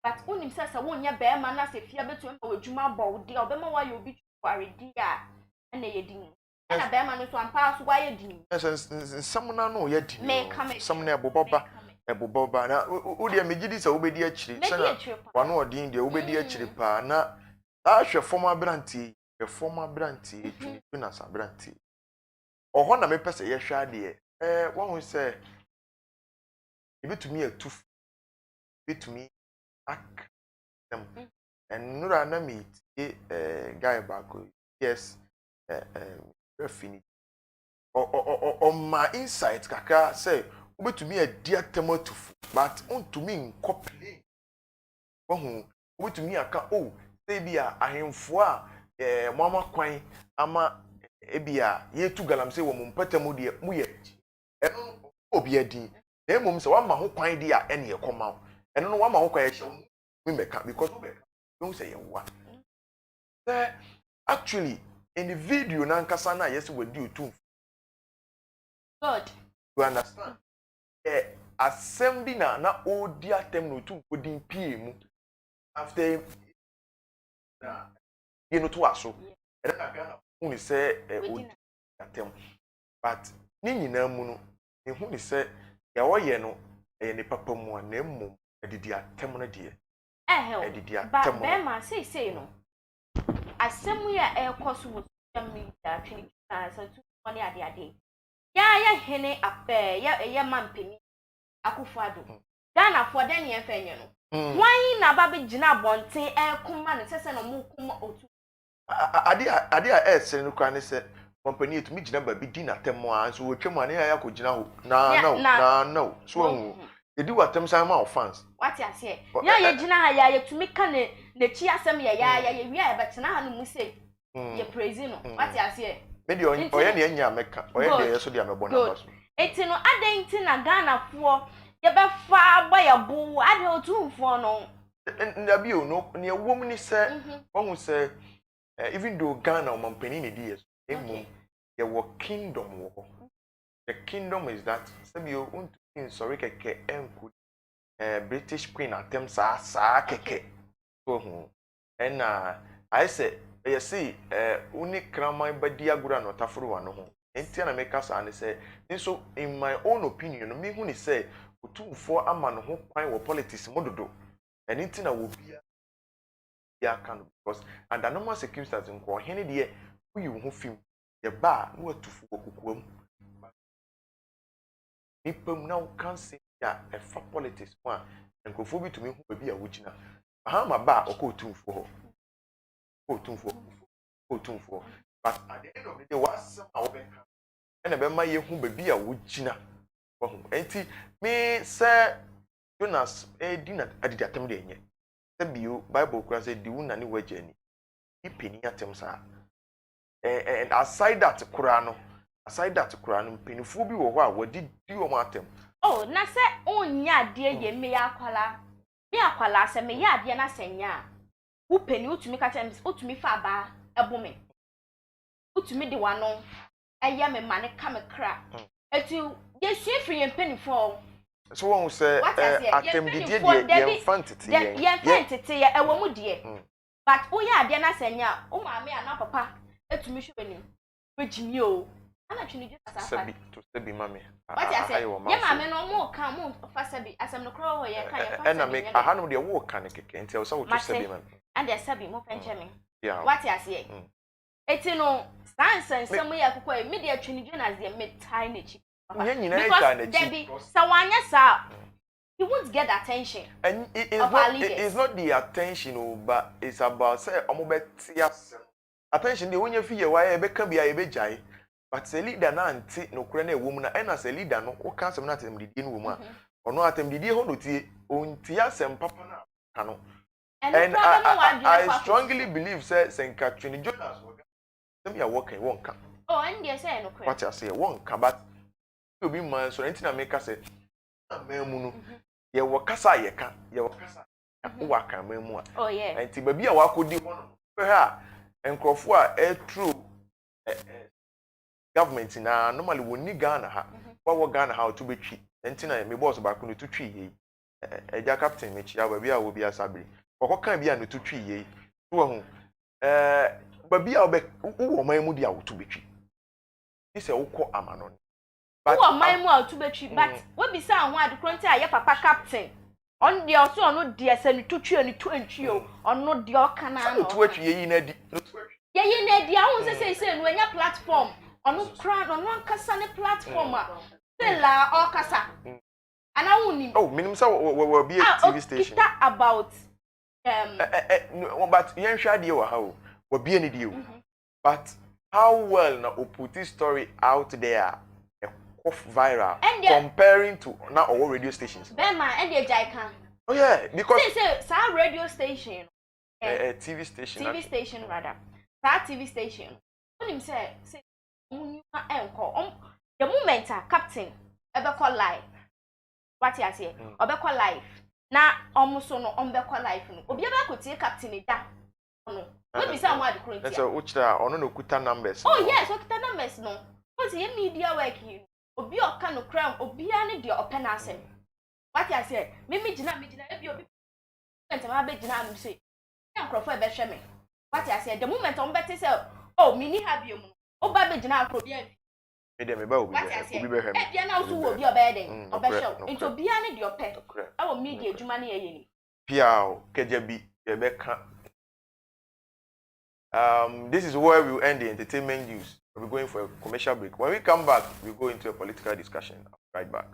but unim say say wonye be ma na say fia betu empa wadwuma bow de obema wa ye obi tware di a ena ye din ena be ma no so ampa so wa ye din nsam na no ye din nsam na eboboba na wo de megidi say wo bedi akiri say na wano odin de wo bedi akiri pa na ahwe former branti tuni na sa branti oho na me pese ye hwa de won say ebetumi atuf betumi ak them and nura na meet guy back yes refini my insight kaka say obetumi adi atematufu but ontumi nkopile ohu obetumi aka oh say bia ahemfo a mama kwan ama ebia yetu galamse wo mpatamu de mu ye obi adi na emom se wama ho kwan de a ene ye koma eno no wama ho kwan ye hye we meka because don't say what actually in the video na nkasa na yes we do too good you understand assembly na odi atem no tu odin pie mu after you know to aso e na Ghana hu ni say odi atem but ni nyina mu no e hu ni say ya wo ye no e ne papa mu na mmom edidi atem no de edidi atem ba ma say no asemu ya ekoso wo mi da twini na so tu oni ade ya hene ya mampeni Akuffo Addo Ghana for den ye fenye no wan na ba be gina bonten kuma ne sese no mu kuma otu ade a esere no kwa ne se company etu mi gina ba bi di na tem a so wo twem ane ya ko gina ho na so hu edi watem san ma fans what ya say ya gina ha ya tumi ka ne chi asem ya wi ya be tena ha no mu say ye praise no what ya say me di oye ne anya meka oye de yeso di amebo na baso eti no adenti na Ghana fo ye be fa agba ya bu ade otumfo no ndabi o no ne wom ni se won se even though Ghana o mampani ne di yeso emo ye wo kingdom wo the kingdom is that sabio unto in sorry keke enku British queen atem sa keke so hu and I say you see uni kraman badi agura no tafuru wa no ho enti na make us and say so in my own opinion me hu ni say otumfo ama no ho kwan wo politics mododo and enti na wo bia ya kan because under normal circumstances nko hene de uyi wo ho film ye ba no atufu kokuam ipam na wo kan say ya efa politics one nkofo bi tumi hu ba a wo gina aha ma ba okotumfo ho otumfo but at the end of the day was our benka and be ma ye hu baby a wo gina wo hu enti me say Jonas dina adidi atem de enye se bio Bible kura say di una ni waje ni ipeni atem sa and aside that kura no penifo bi wo ho a wodi di wo atem oh na se onya de ye me akwala se me ya de na senya upeni utumi ka tem utumi fa ba ebome utumi de wano eye me mane ka me kra etu yesu free yen penifo so won say atem didie ye fantete ye ewo mu de but oya de na senya o ma me ana papa etumi hwebeni wejimi o ana twini ju sabi to sabi mame what ya say ye mame no mo ka mo fa sabi asem no kro ho ye ka ye fa sabi na me aha no de wo ka ne keke enti o sa wo to sabi mame and there sabi mo penche me yeah what ya say eti no sans sem ye akukwa e media twini ju na ze me tie na chi nye nyina e tie na chi because sa wanya sa he won't get attention and it's not the attention but it's about say omobetia attention de wonya fi ye wa ye be ka bia ye be jai but the leader na anti no kure na ewom na na the leader no wo ka asem na atem didi no wo mu a ono atem didi ho no tie onti asem papa na ka no and I strongly believe say senka twini Jonas wo dem ya work won ka oh and dey say no kure what you say won ka but obi man so enti na make say amamu no ye wo kasa ye ka ye wo kasa wo aka amamu a oh yeah enti ba bia wa kodi ho no ha enkrofo a true government na normally woni Ghana ha wo Ghana ha to betwi enti na me boss ba ko no to twi yi eja captain me chia ba bia wo bia sabri okoka bia no to twi yi wo hu ba bia wo man mu dia wo to betwi ise wo ko amano but wo man mu a to betwi but we be say anwa de kronti aye papa captain on the also no de se ni to twi ani to antwi o ono de oka na no to atwi yi na di ye na di ahun se no anya platform ono crowd ono ankasa ne platform a se la okasa ana woni oh minimum say we be a TV station kita about no but yen hwa de wa ha o we be ani de o but how well na o put this story out there off viral comparing to now our radio stations Bema and the Jaikan oh yeah because say radio station TV station rather that TV station when him say the moment captain ebe call live what you say obe call live na omuso no ombe call live no obi ebe ko tie captain da no we be say am ade current that's uchira ono no kuta numbers oh yes okuta numbers no what ye media work you obi oka no kram obi ani de open asem what I say me gina ebi obi ma be gina am say nkrofo e be hwe me what I say the moment on better say oh me ni ha bi mu o ba be gina akro bi an me dem ba obi be hwe me e bia na so wo obi oba den oba hwe into obi ani de open e wo media adwuma na ye ni piao kejabi e be ka. This is where we will end the entertainment news. We'll be going for a commercial break. When we come back, we'll go into a political discussion. Right back.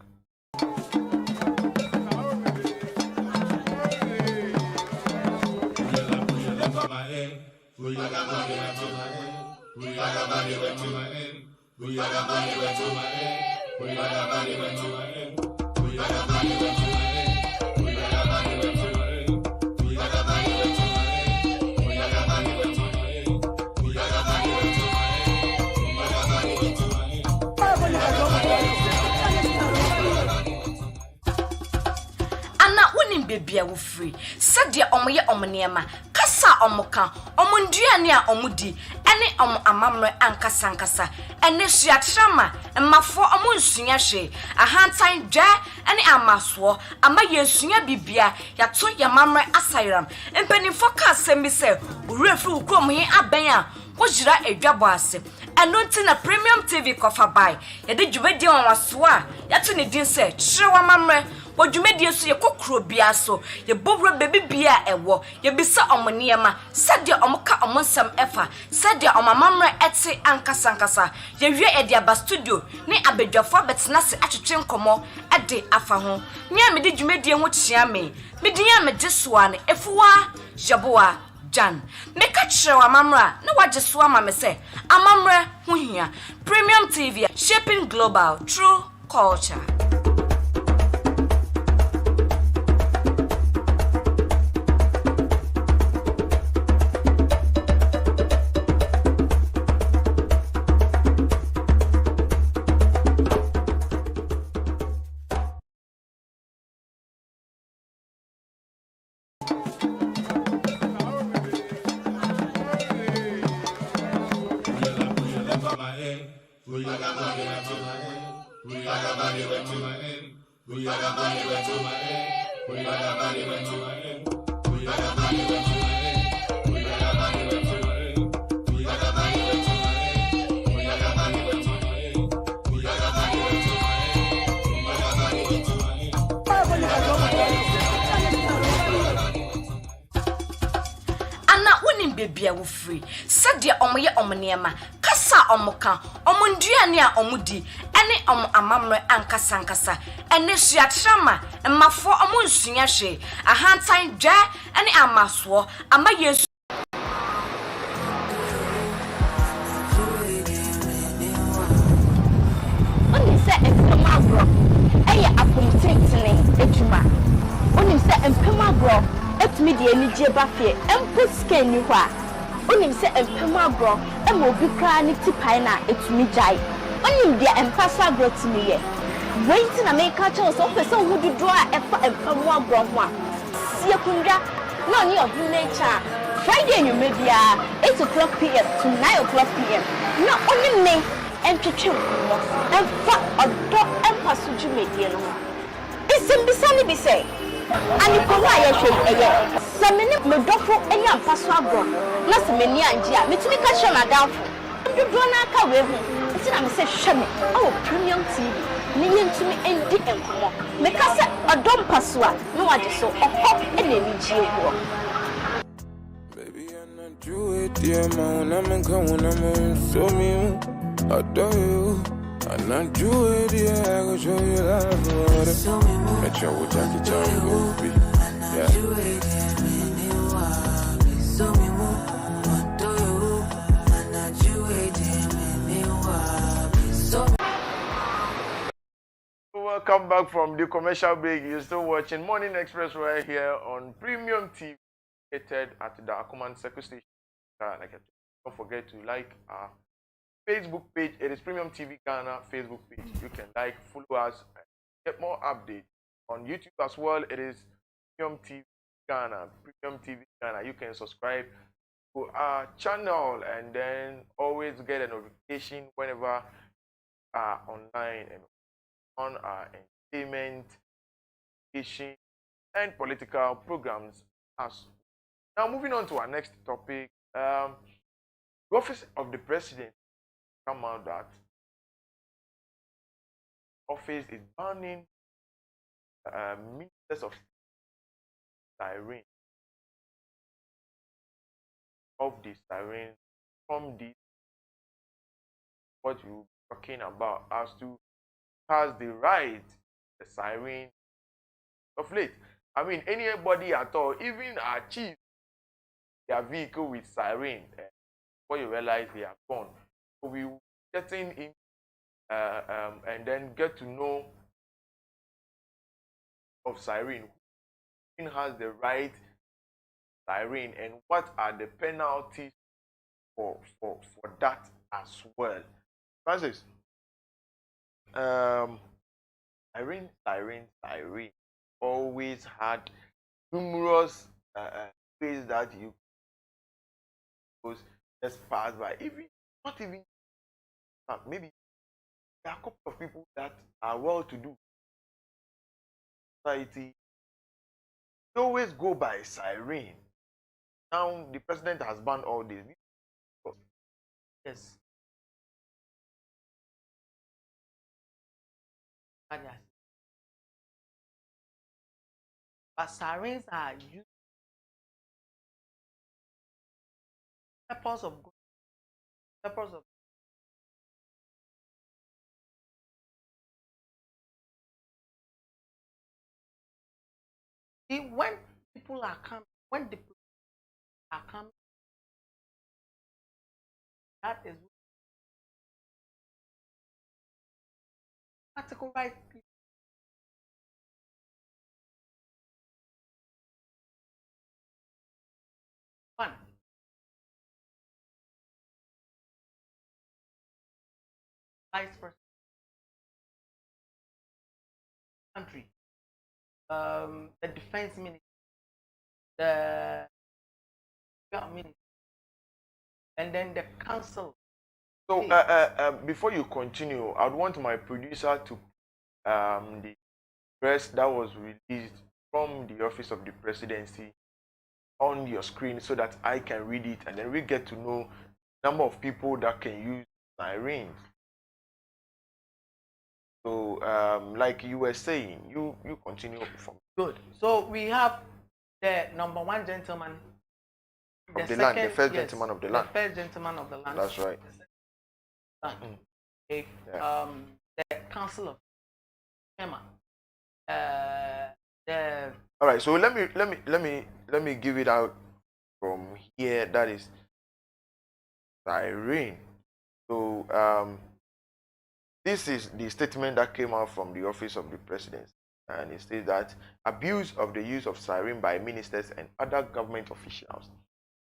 Bebia wo free sadia omoye omneema kasa omoka omonduane a omudi ene amamre ankasa ene suatrama mmafo omonsunya hwe ahantan dwa ene amaso ama yensunya bibia yato yamamre asairam empanifo ka asemi se urefri ukrom he aben a wojira edwabo ase eno nti na Premium TV kofa bai yede dwumadi onwaso a yato ne din se chirewa mamre wodwumadi so ye kokro bia so ye bobro bebi bia ewo ye bisa omoniema sade omoka omonsam efa sade omamamre ete ankasa ye wie ede aba studio ne abedwafo betena se atwetwe nkomo ede afa ho nya me de dwumadi ho kyia me medinya me jesoa ne efuwa jaboa Jan meka chirewa mamra na wajesoa ma me se amamre ho hia Premium TV shaping global true culture. Bebia wo free sadia omoye omneema kasa omoka omonduane a omudi ene amamre ankasa ene suatrama mmafo omonsunya hwe ahantan dwa ene amaso ama yesu oni se empemagro eye akomtentene edwuma oni se empemagro etumi de anigye bafie empo scan ni ho a onim se empemagro ema obi kra ne tipai na etumi jai onim de empasa grotimi ye wait na make catch so pese wo dudu a efa empemagro ho a sie kundwa na oni of nature Friday you may be 8:00 p.m. to 9:00 p.m. na onim ne entwetwe emfa odo empaso jumedie no isimbisani bi say ani kowa ye hwe eye samene medofo enya mpaso agro na semeni anje a metumi ka hwe madamfo dodo na aka we hu nti na me se hwe me o Premium TV ni yentumi endi enkomo me ka se odom paso a no waje so okọ ene ni jie wo baby I'm do it dear man I'm coming I'm so me adore you I'm not do it yeah I go show you love met you with Jackie Chan movie yeah Welcome back from the commercial break. You're still watching Morning Express right here on Premium TV, located at the Akuman Circle Station. Don't forget to like our Facebook page. It is Premium TV Ghana Facebook page. You can like, follow us, and get more updates. On YouTube as well, it is Premium TV Ghana. Premium TV Ghana. You can subscribe to our channel and then always get a notification whenever online and on our entertainment, education, and political programs. As now, moving on to our next topic, the office of the president come out that office is banning ministers of siren of the siren from the what we will be talking about as to has the right the siren of late. I mean, anybody at all, even our chief, their vehicle with siren, before you realize they are gone. So we will getting in and then get to know of siren, who has the right siren, and what are the penalties for that as well. Francis, siren always had numerous ways that you just pass by. Even not even maybe there are a couple of people that are well-to-do society. They always go by siren. Now the president has banned all this. Yes. But sirens are used purpose of good, purpose of see when people are coming, when the people are coming, that is practical right. One. Vice President. Country. The defense minister. The minister. And then the council. So before you continue, I'd want my producer to the press that was released from the office of the presidency on your screen so that I can read it, and then we get to know number of people that can use sirens. So like you were saying, you continue from good. So we have the number one gentleman of the land, the first gentleman of the land. The first gentleman of the land. That's right. Okay. The council of chairman. All right. So let me give it out from here. That is siren. So this is the statement that came out from the office of the president, and it says that abuse of the use of siren by ministers and other government officials.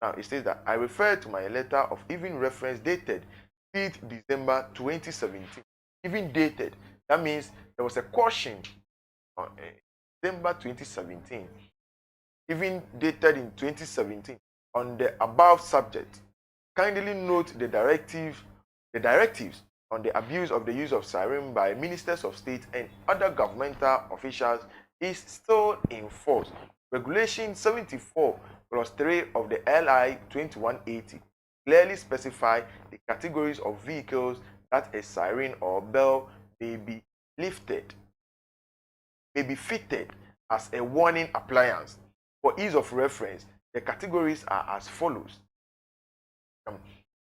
Now it says that I refer to my letter of even reference dated 5th December 2017. Even dated. That means there was a caution on December 2017, even dated in 2017 on the above subject. Kindly note the directives on the abuse of the use of siren by ministers of state and other governmental officials is still in force. Regulation 74 plus 3 of the LI 2180 clearly specify the categories of vehicles that a siren or bell may be fitted as a warning appliance. For ease of reference, the categories are as follows.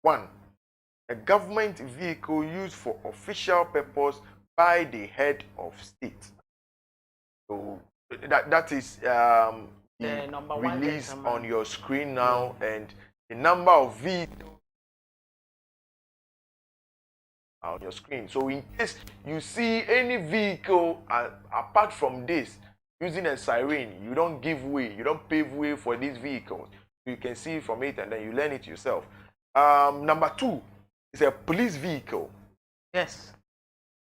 1. A government vehicle used for official purpose by the head of state. So that is the number release on your screen now, and the number of vehicles on your screen. So in case you see any vehicle apart from this using a siren, you don't give way, you don't pave way for these vehicles. You can see from it and then you learn it yourself. Number 2 is a police vehicle. Yes.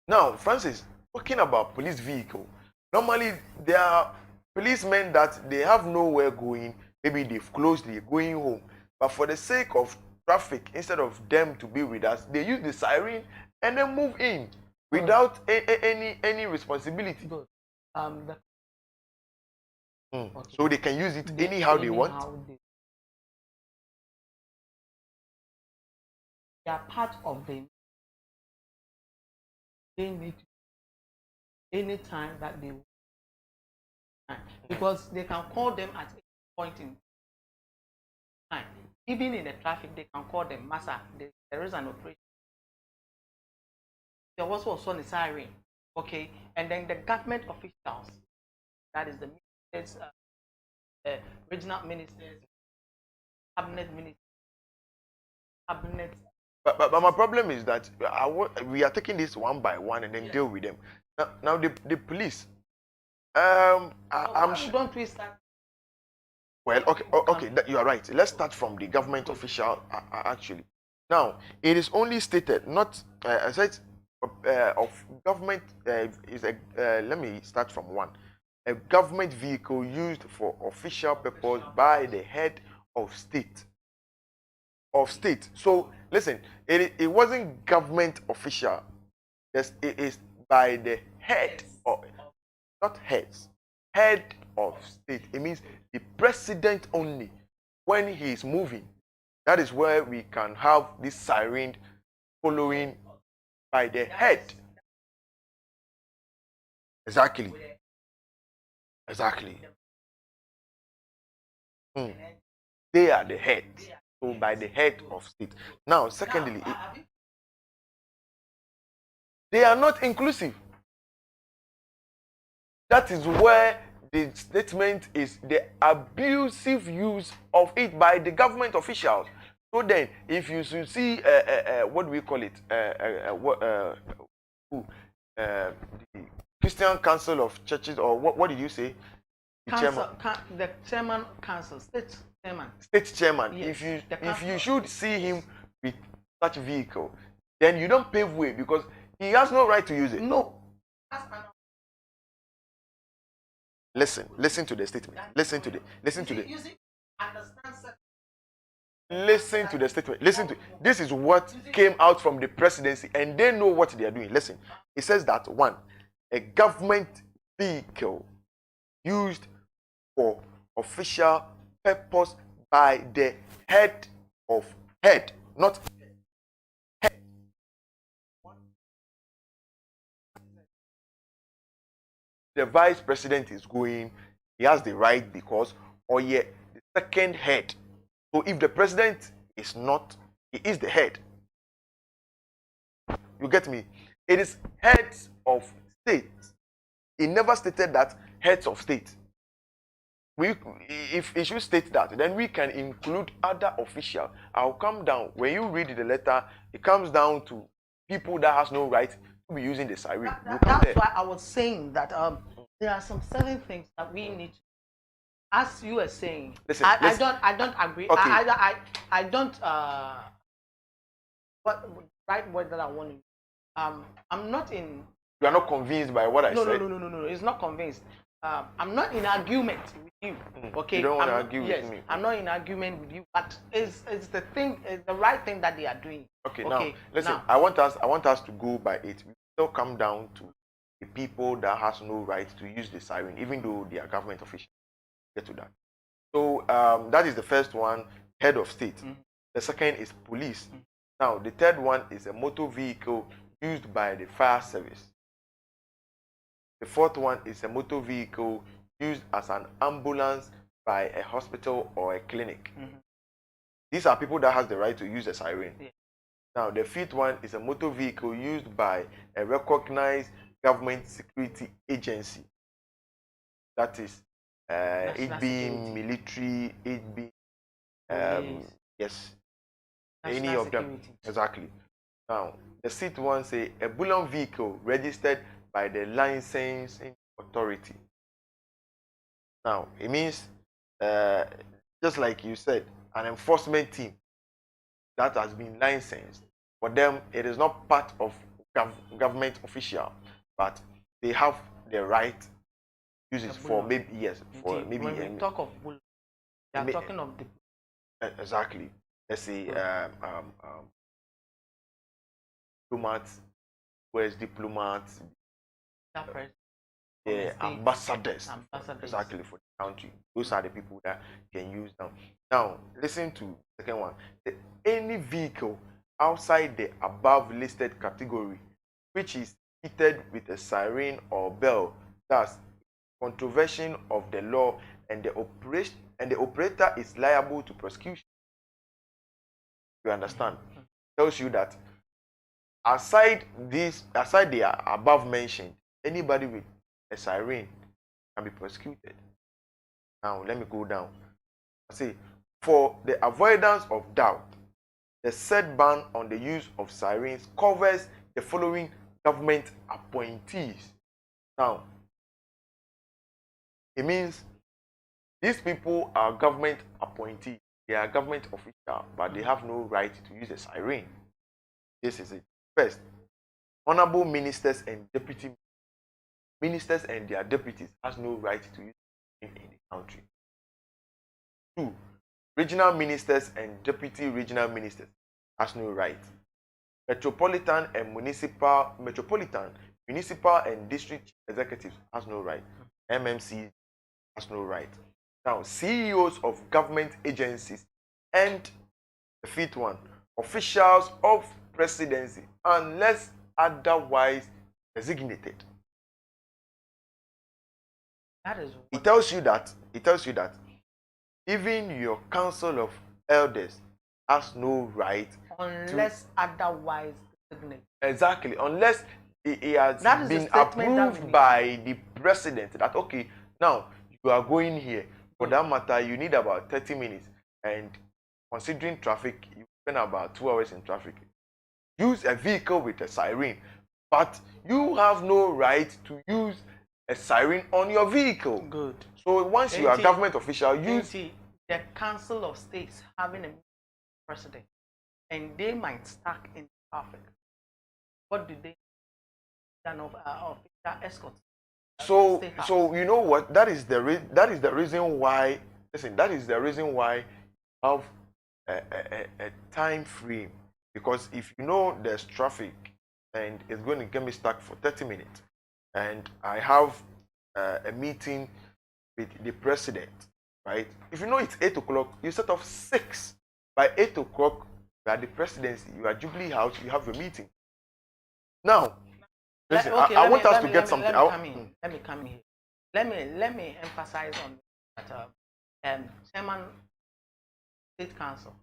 Now, Francis, talking about police vehicle, normally there are policemen that they have nowhere going, maybe they've closed, they're going home, but for the sake of traffic, instead of them to be with us, they use the siren and then move in without any responsibility. Good. Okay. So they can use it anyhow they want. They are part of them. They need to any time that they want. Because they can call them at any point in time. Even in the traffic, they can call them, Master, there is an operation. There was also a siren. Okay. And then the government officials, that is the ministers, regional ministers, cabinet ministers, cabinet. But my problem is that we are taking this one by one and then deal with them. Now the police. I'm sure. Don't we start? Well, okay, you are right. Let's start from the government official. Actually, now it is only stated, not I said of government is a. Let me start from one. A government vehicle used for official purpose by the head of state. So listen, it wasn't government official. It is by the head of, not heads, head of state. It means the president only. When he is moving, that is where we can have this siren following by the head. Exactly. They are the head. So by the head of state. Now, secondly, they are not inclusive. That is where the statement is the abusive use of it by the government officials. So then, if you should see, what do we call it? The Christian Council of Churches, or what did you say? The chairman council, state chairman. State chairman. Yes, if you should see him with such vehicle, then you don't pave way because he has no right to use it. No. Listen to the statement. Listen to the statement. This is what came out from the presidency, and they know what they are doing. Listen, it says that one, a government vehicle used for official purpose by the head, not head. The vice president is going, he has the right because, the second head. So if the president is not, he is the head. You get me? It is heads of state. He never stated that heads of state. If it should state that, then we can include other officials. I'll come down. When you read the letter, it comes down to people that has no right to be using the siren. That's why I was saying that there are some certain things that we need to, as you were saying. Listen, I don't agree. Okay. I don't what right word that I want to. I'm not in. You are not convinced by what I said. No. It's not convinced. I'm not in argument with you. Okay. You don't want to argue with me. I'm not in argument with you, but it's the thing, it's the right thing that they are doing. Okay. Now listen. I want us to go by it. We still come down to the people that has no right to use the siren, even though they are government officials. Get to that. So that is the first one, head of state. The second is police. Now the third one is a motor vehicle used by the fire service. The fourth one is a motor vehicle used as an ambulance by a hospital or a clinic. These are people that has the right to use a siren. Yeah. Now the fifth one is a motor vehicle used by a recognized government security agency. That is it being military, it being yes, any of them. Exactly. Now the sixth one say a bullion vehicle registered by the licensing authority. Now it means just like you said, an enforcement team that has been licensed. For them, it is not part of government official, but they have the right to use it for maybe for maybe. When we talk of bull, they are talking of the exactly. Let's say diplomats US diplomats, That person. yeah, States. ambassadors, Ambassadors. exactly, for the country. Those are the people that can use them. Now, listen to the second one. Any vehicle outside the above listed category, which is fitted with a siren or bell, thus contravention of the law, and the operator is liable to prosecution. You understand? Tells you that aside the above mentioned, anybody with a siren can be prosecuted. Now let me go down. I say, for the avoidance of doubt, the said ban on the use of sirens covers the following government appointees. Now, it means these people are government appointees. They are government officials, but they have no right to use a siren. This is it. First, honorable ministers and deputy ministers and their deputies has no right to use it in the country. 2, regional ministers and deputy regional ministers has no right. Metropolitan, municipal and district executives has no right. MMC has no right. Now, CEOs of government agencies and the 5th one, officials of presidency, unless otherwise designated. That is. It tells you that even your council of elders has no right unless otherwise designated. Exactly, unless it has been approved by the president that okay, now you are going here. For that matter, you need about 30 minutes, and considering traffic, you spend about 2 hours in traffic. Use a vehicle with a siren, but you have no right to use a siren on your vehicle. Good. So once you are a government official, use the Council of States having a president, and they might stuck in traffic. What do they do of escort? So you know what? That is the reason why. Listen, that is the reason why have a time frame, because if you know there's traffic and it's going to get me stuck for 30 minutes, and I have a meeting with the president, right? If you know it's 8 o'clock, you set off 6. By 8 o'clock, you are the presidency. You are Jubilee House. You have your meeting. Now, listen. I want us to get something out. Let me come in here. Let me emphasize on that. Chairman State Council,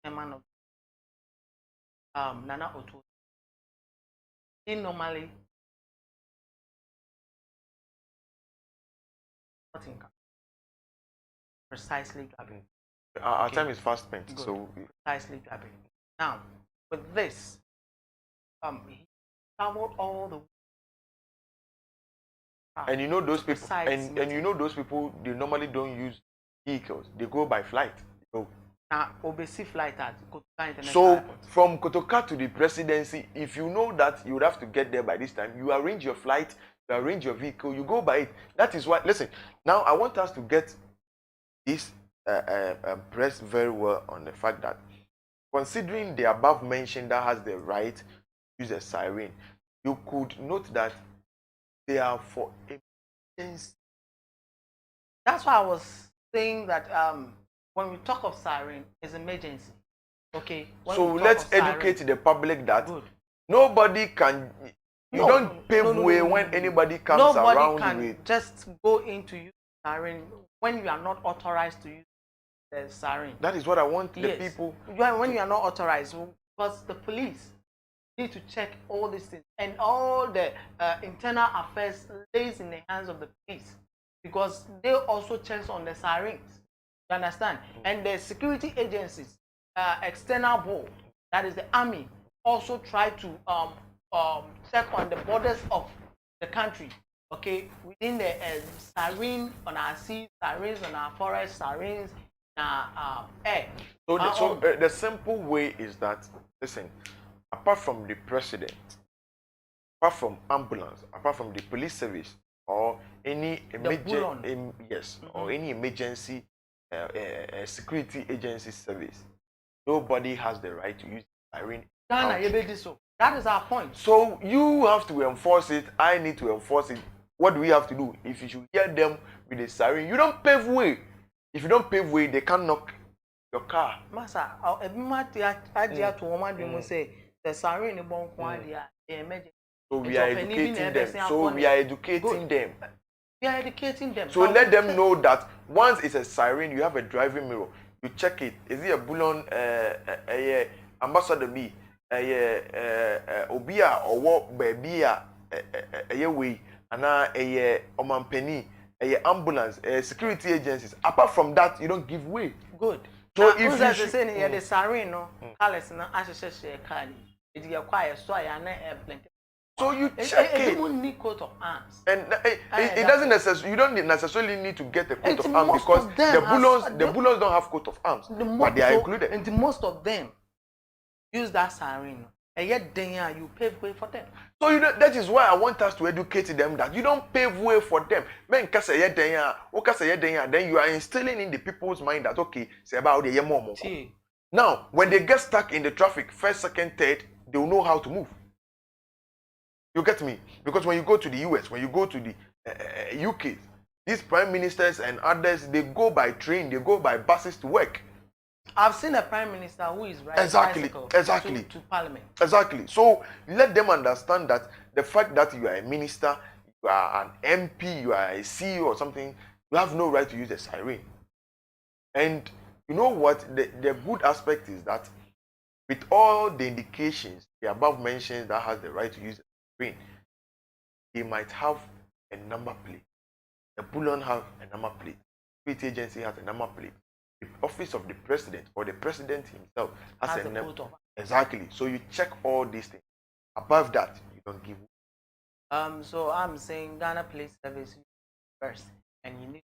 Chairman of Nana Otu, he normally precisely grabbing. Our time is fast spent, good. So precisely grabbing. Now, with this, he traveled all the. And you know those people, and you know those people, they normally don't use vehicles. They go by flight. Now, obviously, flight at Kotoka International So Airport. from Kotoka to the presidency, if you know that you would have to get there by this time, you arrange your flight, you arrange your vehicle, you go by it. That is why. Listen, now I want us to get this pressed very well on the fact that, considering the above mentioned that has the right to use a siren, you could note that they are for emergency. That's why I was saying that when we talk of siren, it's emergency. Okay. So let's educate the public that nobody can. You don't pave way when anybody comes around with. Nobody can just go into use siren when you are not authorized to use the siren. That is what I want the people. When you are not authorized, because the police need to check all these things, and all the internal affairs lays in the hands of the police, because they also check on the sirens. You understand? And the security agencies, external board, that is the army, also try to check on the borders of the country. Okay, within the siren on our sea, sirens on our forest, sirens on our air. So the simple way is that, listen, apart from the president, apart from ambulance, apart from the police service, or any or any emergency security agency service, nobody has the right to use siren Ghana, you be so. That is our point. So you have to enforce it. I need to enforce it. What do we have to do? If you should hear them with a siren, you don't pave way. If you don't pave way, they can knock your car. Masa, every month I to woman they say the siren in bon quadia, the emergency. So we are educating them. So we are educating them. We are educating them. So let them know that once it's a siren, you have a driving mirror. You check it. Is it a bullion ambassador B? Obia or what baby a way and a omampeni, a ambulance, security agencies. Apart from that, you don't give way. Good. So now, if you say the siren no, careless na association carry. It require so I am plenty. So you check it. You don't need coat of arms. And it doesn't necessarily. You don't necessarily need to get a coat of arms because the bullons don't have coat of arms, but they are included. And most of them use that siren, and yet then you pave way for them. So that is why I want us to educate them that you don't pave way for them. Then you are instilling in the people's mind that okay, say about the more. Now, when they get stuck in the traffic, first, second, third, they will know how to move. You get me? Because when you go to the US, when you go to the UK, these prime ministers and others, they go by train, they go by buses to work. I've seen a prime minister who is riding bicycle to parliament. Exactly. So let them understand that the fact that you are a minister, you are an MP, you are a CEO or something, you have no right to use a siren. And you know what? The good aspect is that with all the indications, the above mentioned that has the right to use a siren, they might have a number plate. The bullion have a number plate. The security agency has a number plate. The office of the president or the president himself has a number. Exactly. So you check all these things. Above that, you don't give. So I'm saying Ghana Police Service first, and you need.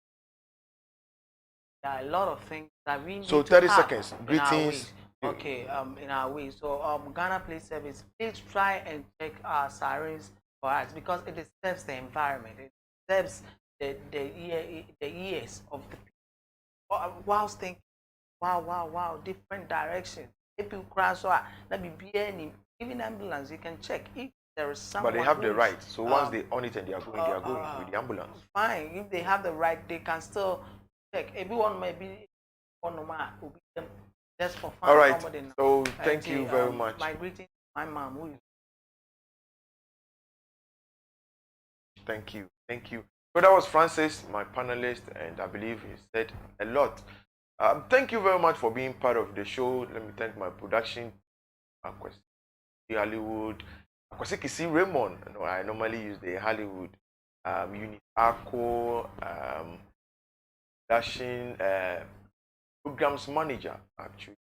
There are a lot of things that we need. So 30 seconds. Greetings. Okay. In our way. So Ghana Police Service, please try and check our sirens for us because it disturbs the environment. It disturbs the ears of the people. Whilst thinking, wow, different directions. If you crash, let me be any. Even ambulance, you can check if there is someone. But they have the right. So once they on it and they are going with the ambulance. Fine. If they have the right, they can still check. Everyone may be on the map. Will be them just for fun. All right. So thank you very much. My greeting, my mom. Thank you. So that was Francis, my panelist, and I believe he said a lot. Thank you very much for being part of the show. Let me thank my production, Hollywood, Akwasi Raymond. No, I normally use the Hollywood, Unitaco, production, programs manager actually,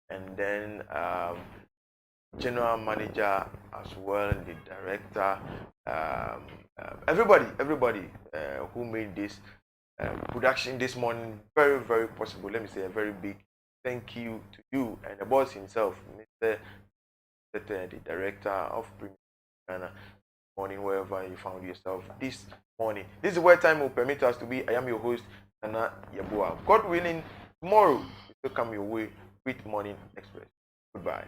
and then general manager as well, the director. Everybody who made this production this morning very, very possible. Let me say a very big thank you to you and the boss himself, Mr. The director of Premier Ghana Morning, wherever you found yourself this morning. This is where time will permit us to be. I am your host, Nana Yabua. God willing, tomorrow will come your way with Morning Express. Goodbye.